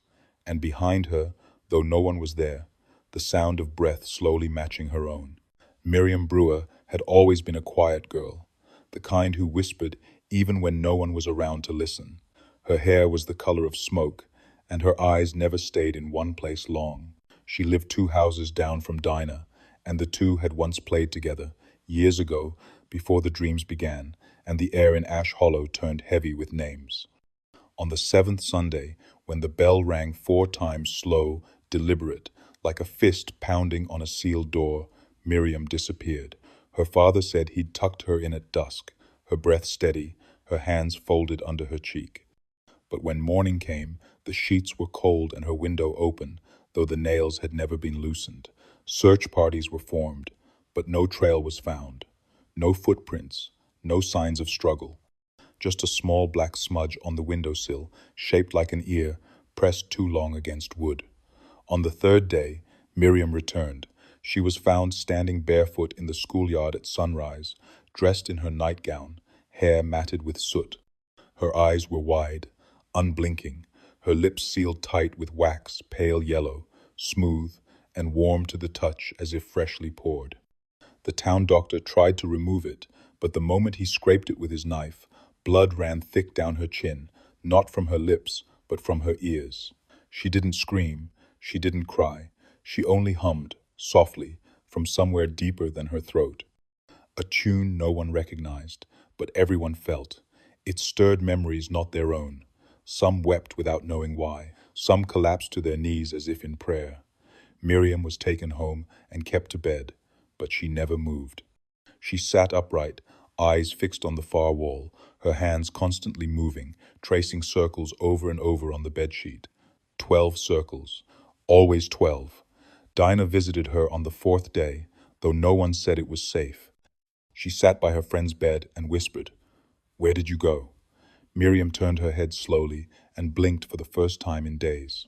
And behind her, though no one was there, the sound of breath slowly matching her own. Miriam Brewer had always been a quiet girl, the kind who whispered even when no one was around to listen. Her hair was the color of smoke, and her eyes never stayed in one place long. She lived 2 houses down from Dinah, and the two had once played together, years ago, before the dreams began, and the air in Ash Hollow turned heavy with names. On the seventh Sunday, when the bell rang 4 times slow, deliberate, like a fist pounding on a sealed door, Miriam disappeared. Her father said he'd tucked her in at dusk, her breath steady, her hands folded under her cheek. But when morning came, the sheets were cold and her window open, though the nails had never been loosened. Search parties were formed, but no trail was found. No footprints, no signs of struggle. Just a small black smudge on the windowsill, shaped like an ear, pressed too long against wood. On the third day, Miriam returned. She was found standing barefoot in the schoolyard at sunrise, dressed in her nightgown, hair matted with soot. Her eyes were wide, unblinking, her lips sealed tight with wax, pale yellow, smooth, and warm to the touch as if freshly poured. The town doctor tried to remove it, but the moment he scraped it with his knife, blood ran thick down her chin, not from her lips, but from her ears. She didn't scream, she didn't cry, she only hummed, softly, from somewhere deeper than her throat. A tune no one recognized, but everyone felt. It stirred memories not their own. Some wept without knowing why. Some collapsed to their knees as if in prayer. Miriam was taken home and kept to bed, but she never moved. She sat upright, eyes fixed on the far wall, her hands constantly moving, tracing circles over and over on the bedsheet. 12 circles. Always 12. Dinah visited her on the 4th day, though no one said it was safe. She sat by her friend's bed and whispered, "Where did you go?" Miriam turned her head slowly and blinked for the first time in days.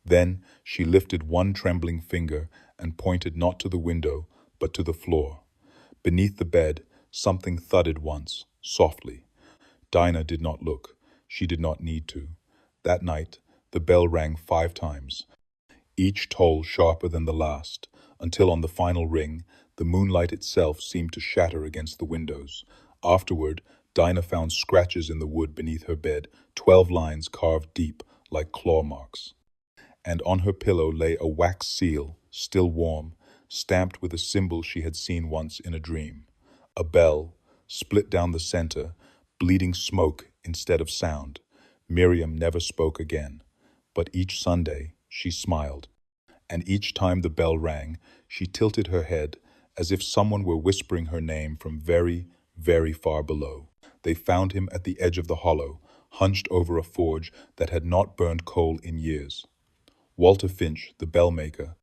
Then she lifted one trembling finger and pointed not to the window, but to the floor. Beneath the bed, something thudded once, softly. Dinah did not look. She did not need to. That night, the bell rang 5 times, each toll sharper than the last, until on the final ring, the moonlight itself seemed to shatter against the windows. Afterward, Dinah found scratches in the wood beneath her bed, 12 lines carved deep, like claw marks. And on her pillow lay a wax seal, still warm, stamped with a symbol she had seen once in a dream. A bell, split down the center, bleeding smoke instead of sound. Miriam never spoke again, but each Sunday she smiled. And each time the bell rang, she tilted her head as if someone were whispering her name from very, very far below. They found him at the edge of the hollow, hunched over a forge that had not burned coal in years. Walter Finch, the bell-maker.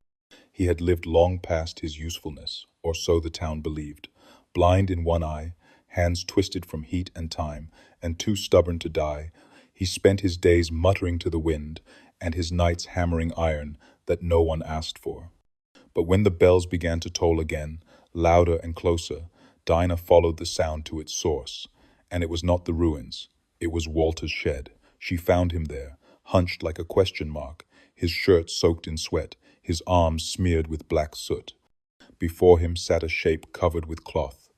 He had lived long past his usefulness, or so the town believed. Blind in one eye, hands twisted from heat and time, and too stubborn to die, he spent his days muttering to the wind, and his nights hammering iron that no one asked for. But when the bells began to toll again, louder and closer, Dinah followed the sound to its source. And it was not the ruins. It was Walter's shed. She found him there, hunched like a question mark, his shirt soaked in sweat, his arms smeared with black soot. Before him sat a shape covered with cloth.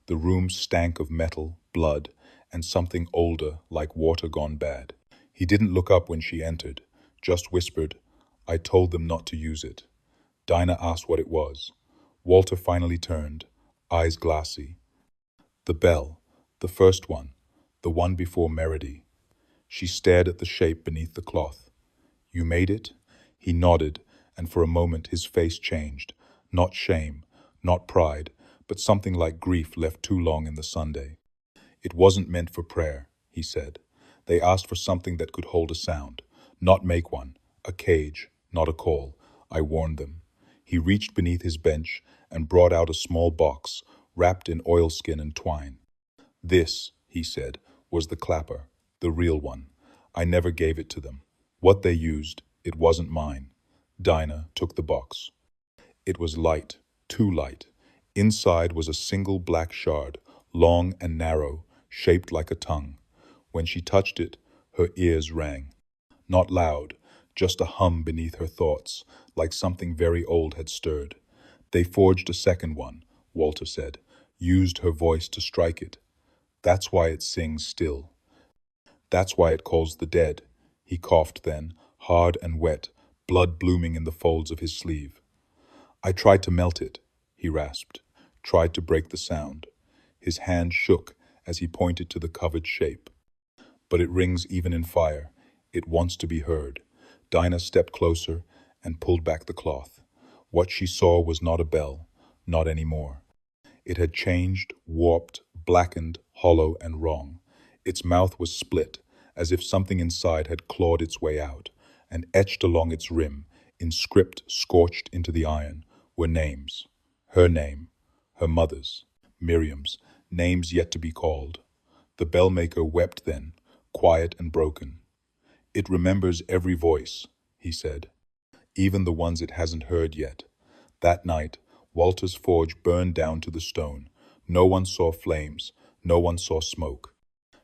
The room stank of metal, blood, and something older like water gone bad. He didn't look up when she entered, just whispered, "I told them not to use it." Dinah asked what it was. Walter finally turned, eyes glassy. The bell, the first one, the one before Meredy. She stared at the shape beneath the cloth. "You made it?" He nodded, and for a moment his face changed. Not shame, not pride, but something like grief left too long in the Sunday. "It wasn't meant for prayer," he said. "They asked for something that could hold a sound, not make one, a cage, not a call. I warned them." He reached beneath his bench and brought out a small box, wrapped in oilskin and twine. "This," he said, "was the clapper, the real one. I never gave it to them. What they used, it wasn't mine." Dinah took the box. It was light, too light. Inside was a single black shard, long and narrow, shaped like a tongue. When she touched it, her ears rang. Not loud, just a hum beneath her thoughts, like something very old had stirred. "They forged a second one," Walter said, "used her voice to strike it. That's why it sings still. That's why it calls the dead." He coughed then, hard and wet, blood blooming in the folds of his sleeve. "I tried to melt it," he rasped, tried to break the sound. His hand shook as he pointed to the covered shape. "But it rings even in fire. It wants to be heard." Dinah stepped closer and pulled back the cloth. What she saw was not a bell, not anymore. It had changed, warped, blackened, hollow, and wrong. Its mouth was split, as if something inside had clawed its way out, and etched along its rim, in script scorched into the iron, were names. Her name, her mother's, Miriam's, names yet to be called. The bellmaker wept then, quiet and broken. "It remembers every voice," he said, "even the ones it hasn't heard yet." That night, Walter's forge burned down to the stone. No one saw flames, no one saw smoke.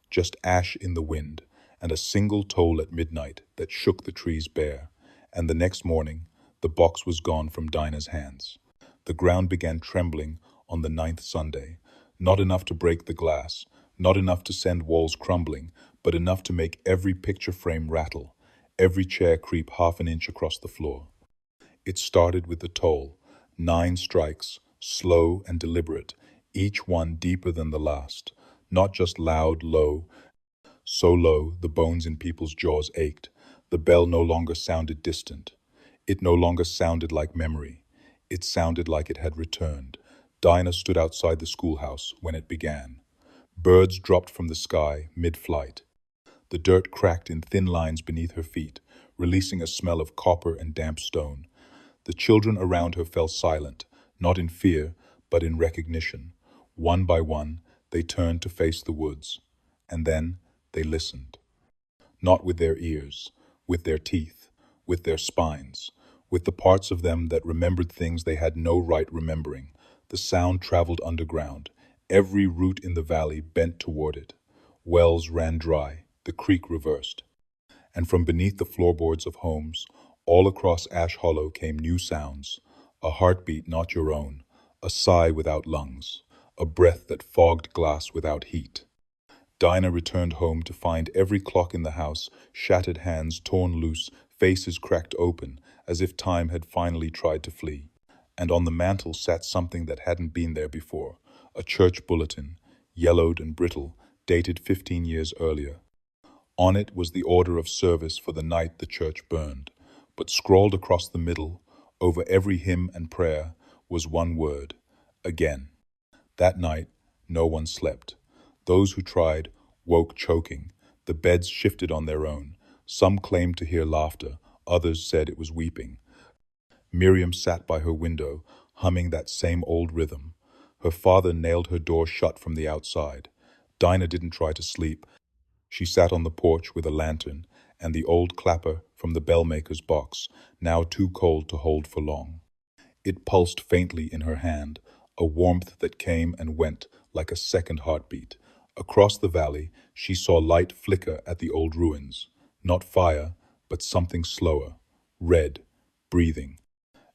Just ash in the wind, and a single toll at midnight that shook the trees bare. And the next morning, the box was gone from Dinah's hands. The ground began trembling on the 9th Sunday. Not enough to break the glass, not enough to send walls crumbling, but enough to make every picture frame rattle, every chair creep half an inch across the floor. It started with the toll, 9 strikes, slow and deliberate, each one deeper than the last. Not just loud, low, so low the bones in people's jaws ached. The bell no longer sounded distant. It no longer sounded like memory. It sounded like it had returned. Dinah stood outside the schoolhouse when it began. Birds dropped from the sky mid-flight. The dirt cracked in thin lines beneath her feet, releasing a smell of copper and damp stone. The children around her fell silent, not in fear, but in recognition. One by one, they turned to face the woods. And then they listened. Not with their ears, with their teeth, with their spines, with the parts of them that remembered things they had no right remembering. The sound traveled underground. Every root in the valley bent toward it. Wells ran dry, the creek reversed. And from beneath the floorboards of homes, all across Ash Hollow came new sounds. A heartbeat not your own, a sigh without lungs, a breath that fogged glass without heat. Dinah returned home to find every clock in the house, shattered hands torn loose, faces cracked open, as if time had finally tried to flee. And on the mantel sat something that hadn't been there before, a church bulletin, yellowed and brittle, dated 15 years earlier. On it was the order of service for the night the church burned, but scrawled across the middle, over every hymn and prayer, was one word: again. That night, no one slept. Those who tried woke choking. The beds shifted on their own. Some claimed to hear laughter, others said it was weeping. Miriam sat by her window, humming that same old rhythm. Her father nailed her door shut from the outside. Dinah didn't try to sleep. She sat on the porch with a lantern and the old clapper from the bellmaker's box, now too cold to hold for long. It pulsed faintly in her hand, a warmth that came and went like a second heartbeat. Across the valley, she saw light flicker at the old ruins. Not fire, but something slower, red, breathing.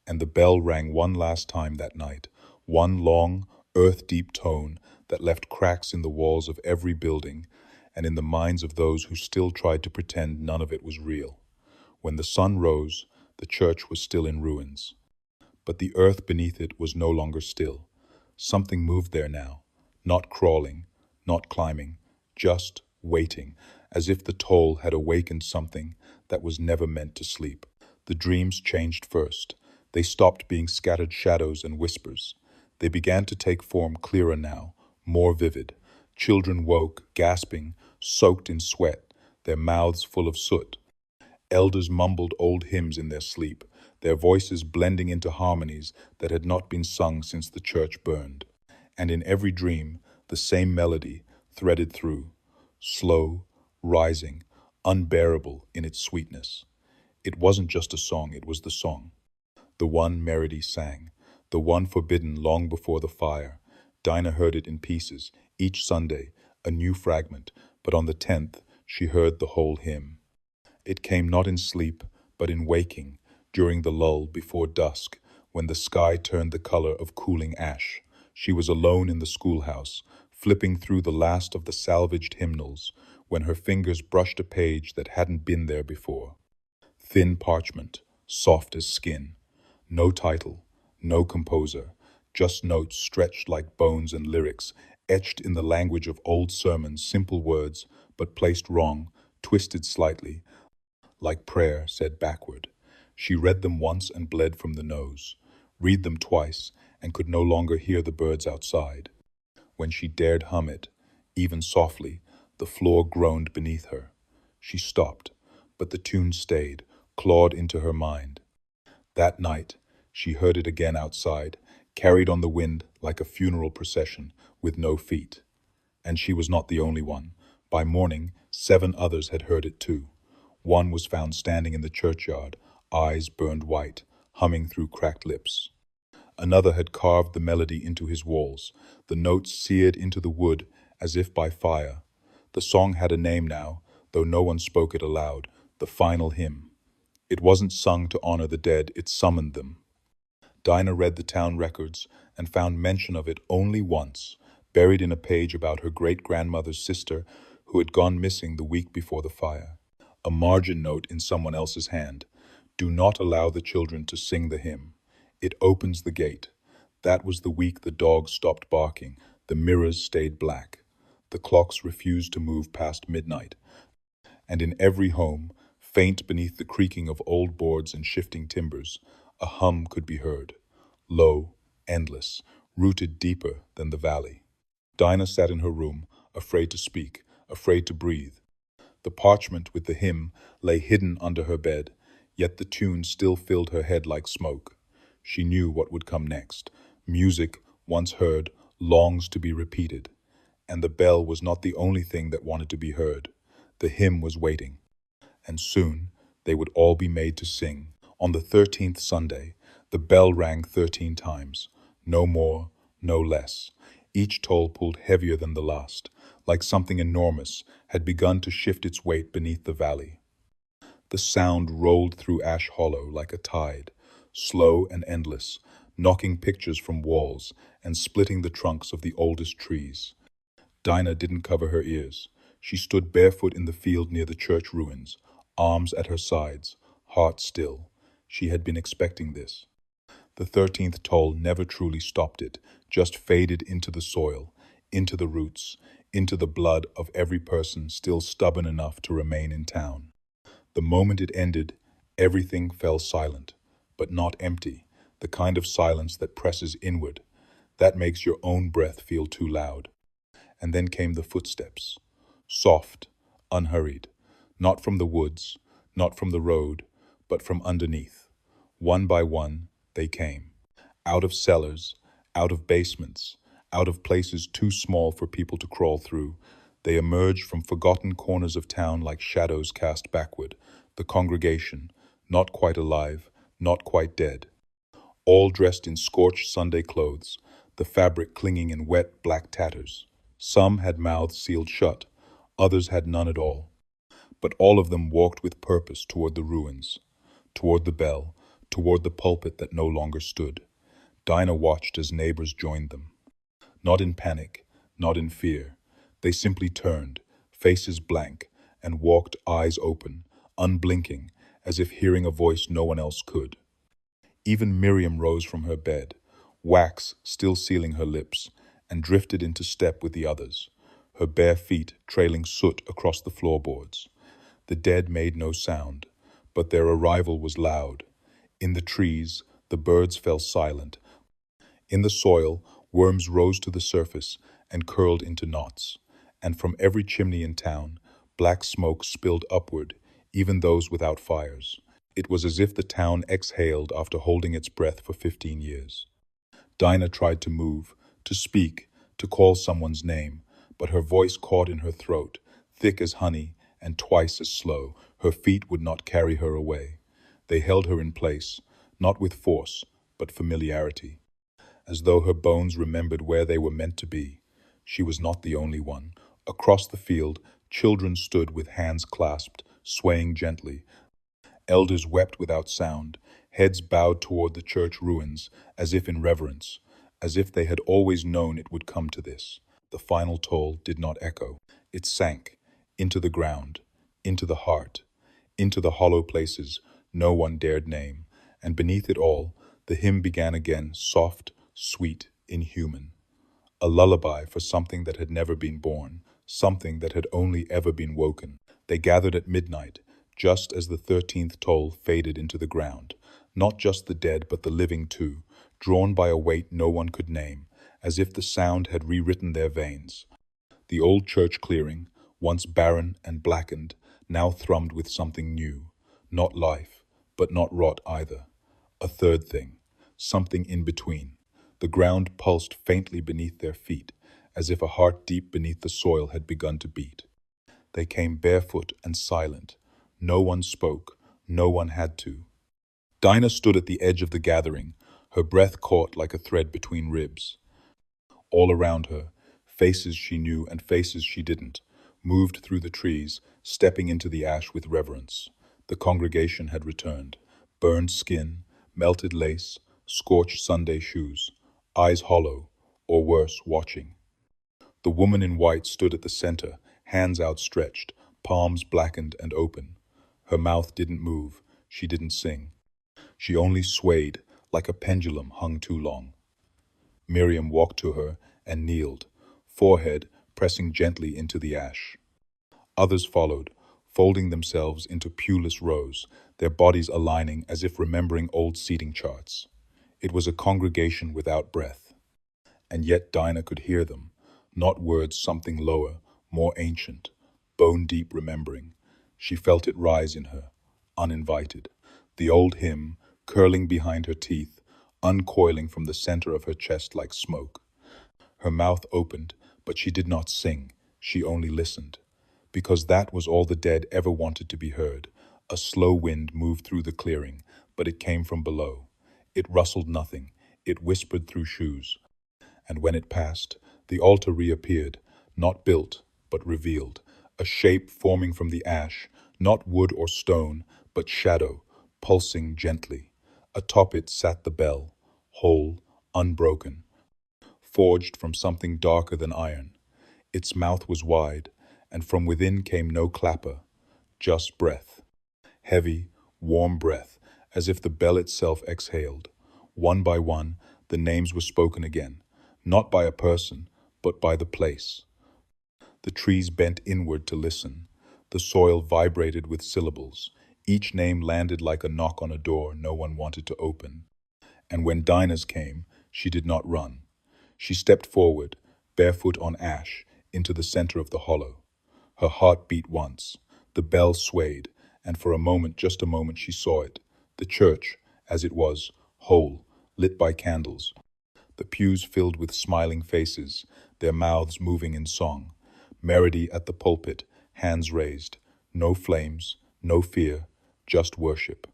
And the bell rang one last time that night, one long, earth-deep tone that left cracks in the walls of every building, and in the minds of those who still tried to pretend none of it was real. When the sun rose, the church was still in ruins. But the earth beneath it was no longer still. Something moved there now, not crawling, not climbing, just waiting, as if the toll had awakened something that was never meant to sleep. The dreams changed first. They stopped being scattered shadows and whispers. They began to take form clearer now, more vivid. Children woke, gasping, soaked in sweat, their mouths full of soot. Elders mumbled old hymns in their sleep, their voices blending into harmonies that had not been sung since the church burned. And in every dream, the same melody threaded through, slow, rising, unbearable in its sweetness. It wasn't just a song, it was the song. The one Meredy sang, the one forbidden long before the fire. Dinah heard it in pieces, each Sunday, a new fragment, but on the 10th she heard the whole hymn. It came not in sleep, but in waking, during the lull before dusk, when the sky turned the color of cooling ash. She was alone in the schoolhouse, flipping through the last of the salvaged hymnals, when her fingers brushed a page that hadn't been there before. Thin parchment, soft as skin. No title, no composer, just notes stretched like bones and lyrics, etched in the language of old sermons, simple words, but placed wrong, twisted slightly, like prayer said backward. She read them once and bled from the nose, read them twice and could no longer hear the birds outside. When she dared hum it, even softly, the floor groaned beneath her. She stopped, but the tune stayed, clawed into her mind. That night, she heard it again outside, carried on the wind like a funeral procession with no feet. And she was not the only one. By morning, 7 others had heard it too. One was found standing in the churchyard, eyes burned white, humming through cracked lips. Another had carved the melody into his walls, the notes seared into the wood as if by fire. The song had a name now, though no one spoke it aloud, the final hymn. It wasn't sung to honor the dead, it summoned them. Dinah read the town records and found mention of it only once, buried in a page about her great-grandmother's sister who had gone missing the week before the fire. A margin note in someone else's hand. Do not allow the children to sing the hymn. It opens the gate. That was the week the dogs stopped barking, the mirrors stayed black. The clocks refused to move past midnight. And in every home, faint beneath the creaking of old boards and shifting timbers, a hum could be heard. Low, endless, rooted deeper than the valley. Dinah sat in her room, afraid to speak, afraid to breathe. The parchment with the hymn lay hidden under her bed, yet the tune still filled her head like smoke. She knew what would come next. Music, once heard, longs to be repeated. And the bell was not the only thing that wanted to be heard. The hymn was waiting. And soon they would all be made to sing. On the 13th Sunday, the bell rang 13 times. No more, no less. Each toll pulled heavier than the last, like something enormous had begun to shift its weight beneath the valley. The sound rolled through Ash Hollow like a tide, slow and endless, knocking pictures from walls and splitting the trunks of the oldest trees. Dinah didn't cover her ears. She stood barefoot in the field near the church ruins, arms at her sides, heart still. She had been expecting this. The 13th toll never truly stopped it, just faded into the soil, into the roots, into the blood of every person still stubborn enough to remain in town. The moment it ended, everything fell silent, but not empty, the kind of silence that presses inward, that makes your own breath feel too loud. And then came the footsteps, soft, unhurried, not from the woods, not from the road, but from underneath. One by one, they came, out of cellars, out of basements, out of places too small for people to crawl through. They emerged from forgotten corners of town like shadows cast backward, the congregation, not quite alive, not quite dead. All dressed in scorched Sunday clothes, the fabric clinging in wet black tatters. Some had mouths sealed shut, others had none at all. But all of them walked with purpose toward the ruins, toward the bell, toward the pulpit that no longer stood. Dinah watched as neighbors joined them. Not in panic, not in fear. They simply turned, faces blank, and walked eyes open, unblinking, as if hearing a voice no one else could. Even Miriam rose from her bed, wax still sealing her lips, and drifted into step with the others, her bare feet trailing soot across the floorboards. The dead made no sound, but their arrival was loud. In the trees, the birds fell silent. In the soil, worms rose to the surface and curled into knots. And from every chimney in town, black smoke spilled upward, even those without fires. It was as if the town exhaled after holding its breath for 15 years. Dinah tried to move, to speak, to call someone's name, but her voice caught in her throat, thick as honey and twice as slow. Her feet would not carry her away. They held her in place, not with force, but familiarity, as though her bones remembered where they were meant to be. She was not the only one. Across the field, children stood with hands clasped, swaying gently. Elders wept without sound, heads bowed toward the church ruins, as if in reverence, as if they had always known it would come to this. The final toll did not echo. It sank into the ground, into the heart, into the hollow places no one dared name, and beneath it all, the hymn began again, soft, sweet, inhuman. A lullaby for something that had never been born, something that had only ever been woken. They gathered at midnight, just as the 13th toll faded into the ground. Not just the dead, but the living too, drawn by a weight no one could name, as if the sound had rewritten their veins. The old church clearing, once barren and blackened, now thrummed with something new. Not life, but not rot either. A third thing, something in between. The ground pulsed faintly beneath their feet, as if a heart deep beneath the soil had begun to beat. They came barefoot and silent. No one spoke, no one had to. Dinah stood at the edge of the gathering, her breath caught like a thread between ribs. All around her, faces she knew and faces she didn't, moved through the trees, stepping into the ash with reverence. The congregation had returned. Burned skin, melted lace, scorched Sunday shoes, eyes hollow, or worse, watching. The woman in white stood at the center, hands outstretched, palms blackened and open. Her mouth didn't move, she didn't sing. She only swayed, like a pendulum hung too long. Miriam walked to her and kneeled, forehead pressing gently into the ash. Others followed, folding themselves into pewless rows, their bodies aligning as if remembering old seating charts. It was a congregation without breath. And yet Dinah could hear them, not words, something lower, more ancient, bone-deep remembering. She felt it rise in her, uninvited. The old hymn, curling behind her teeth, uncoiling from the center of her chest like smoke. Her mouth opened, but she did not sing, she only listened. Because that was all the dead ever wanted to be heard. A slow wind moved through the clearing, but it came from below. It rustled nothing, it whispered through shoes. And when it passed, the altar reappeared, not built, but revealed, a shape forming from the ash, not wood or stone, but shadow, pulsing gently. Atop it sat the bell, whole, unbroken, forged from something darker than iron. Its mouth was wide, and from within came no clapper, just breath. Heavy, warm breath, as if the bell itself exhaled. One by one, the names were spoken again, not by a person, but by the place. The trees bent inward to listen. The soil vibrated with syllables. Each name landed like a knock on a door no one wanted to open. And when Dinah's came, she did not run. She stepped forward, barefoot on ash, into the center of the hollow. Her heart beat once. The bell swayed, and for a moment, just a moment, she saw it. The church, as it was, whole, lit by candles. The pews filled with smiling faces, their mouths moving in song. Meredy at the pulpit, hands raised. No flames, no fear, just worship.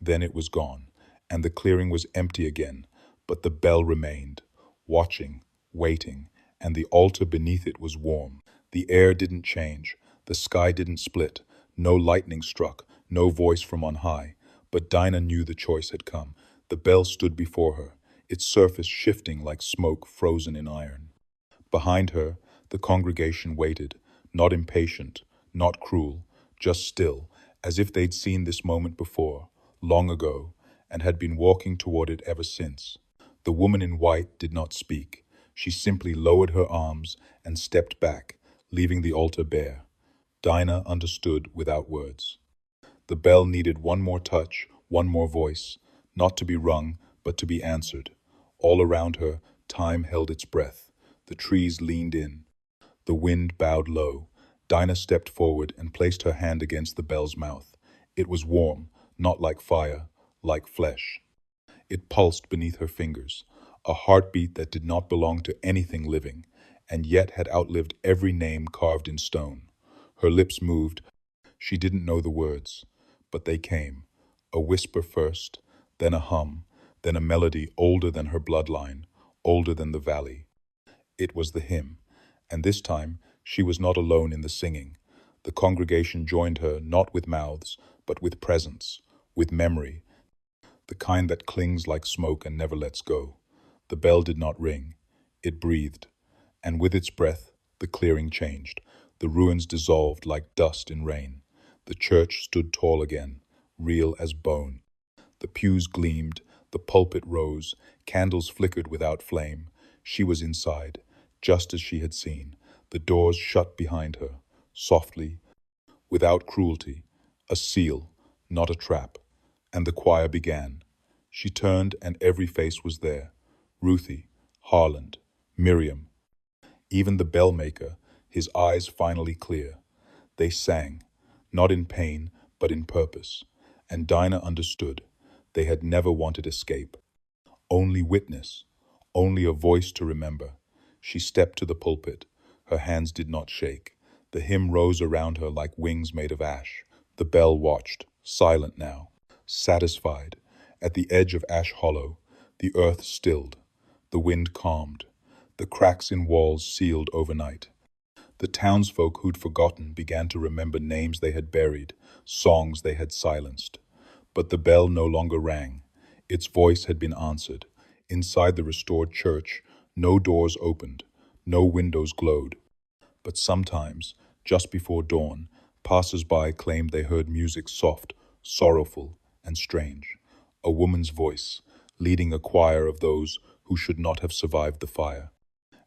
Then it was gone, and the clearing was empty again, but the bell remained, watching, waiting, and the altar beneath it was warm. The air didn't change, the sky didn't split, no lightning struck, no voice from on high, but Dinah knew the choice had come. The bell stood before her, its surface shifting like smoke frozen in iron. Behind her, the congregation waited, not impatient, not cruel, just still, as if they'd seen this moment before, long ago, and had been walking toward it ever since. The woman in white did not speak. She simply lowered her arms and stepped back, leaving the altar bare. Dinah understood without words. The bell needed one more touch, one more voice, not to be rung, but to be answered. All around her, time held its breath. The trees leaned in. The wind bowed low. Dinah stepped forward and placed her hand against the bell's mouth. It was warm, not like fire, like flesh. It pulsed beneath her fingers, a heartbeat that did not belong to anything living, and yet had outlived every name carved in stone. Her lips moved. She didn't know the words, but they came. A whisper first, then a hum, then a melody older than her bloodline, older than the valley. It was the hymn, and this time she was not alone in the singing. The congregation joined her not with mouths, but with presence, with memory, the kind that clings like smoke and never lets go. The bell did not ring. It breathed, and with its breath, the clearing changed. The ruins dissolved like dust in rain. The church stood tall again, real as bone. The pews gleamed, the pulpit rose, candles flickered without flame. She was inside, just as she had seen. The doors shut behind her, softly, without cruelty, a seal, not a trap. And the choir began. She turned and every face was there. Ruthie, Harland, Miriam, even the bellmaker, his eyes finally clear. They sang, not in pain, but in purpose. And Dinah understood. They had never wanted escape. Only witness, only a voice to remember. She stepped to the pulpit. Her hands did not shake. The hymn rose around her like wings made of ash. The bell watched, silent now, satisfied. At the edge of Ash Hollow, the earth stilled. The wind calmed. The cracks in walls sealed overnight. The townsfolk who'd forgotten began to remember names they had buried, songs they had silenced. But the bell no longer rang. Its voice had been answered. Inside the restored church, no doors opened, no windows glowed. But sometimes, just before dawn, passers-by claimed they heard music soft, sorrowful, and strange. A woman's voice, leading a choir of those who should not have survived the fire.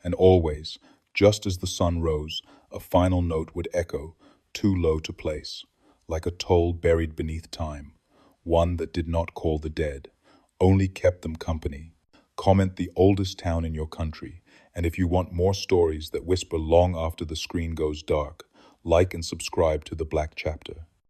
And always, just as the sun rose, a final note would echo, too low to place, like a toll buried beneath time, one that did not call the dead, only kept them company. Comment the oldest town in your country, and if you want more stories that whisper long after the screen goes dark, like and subscribe to The Black Chapter.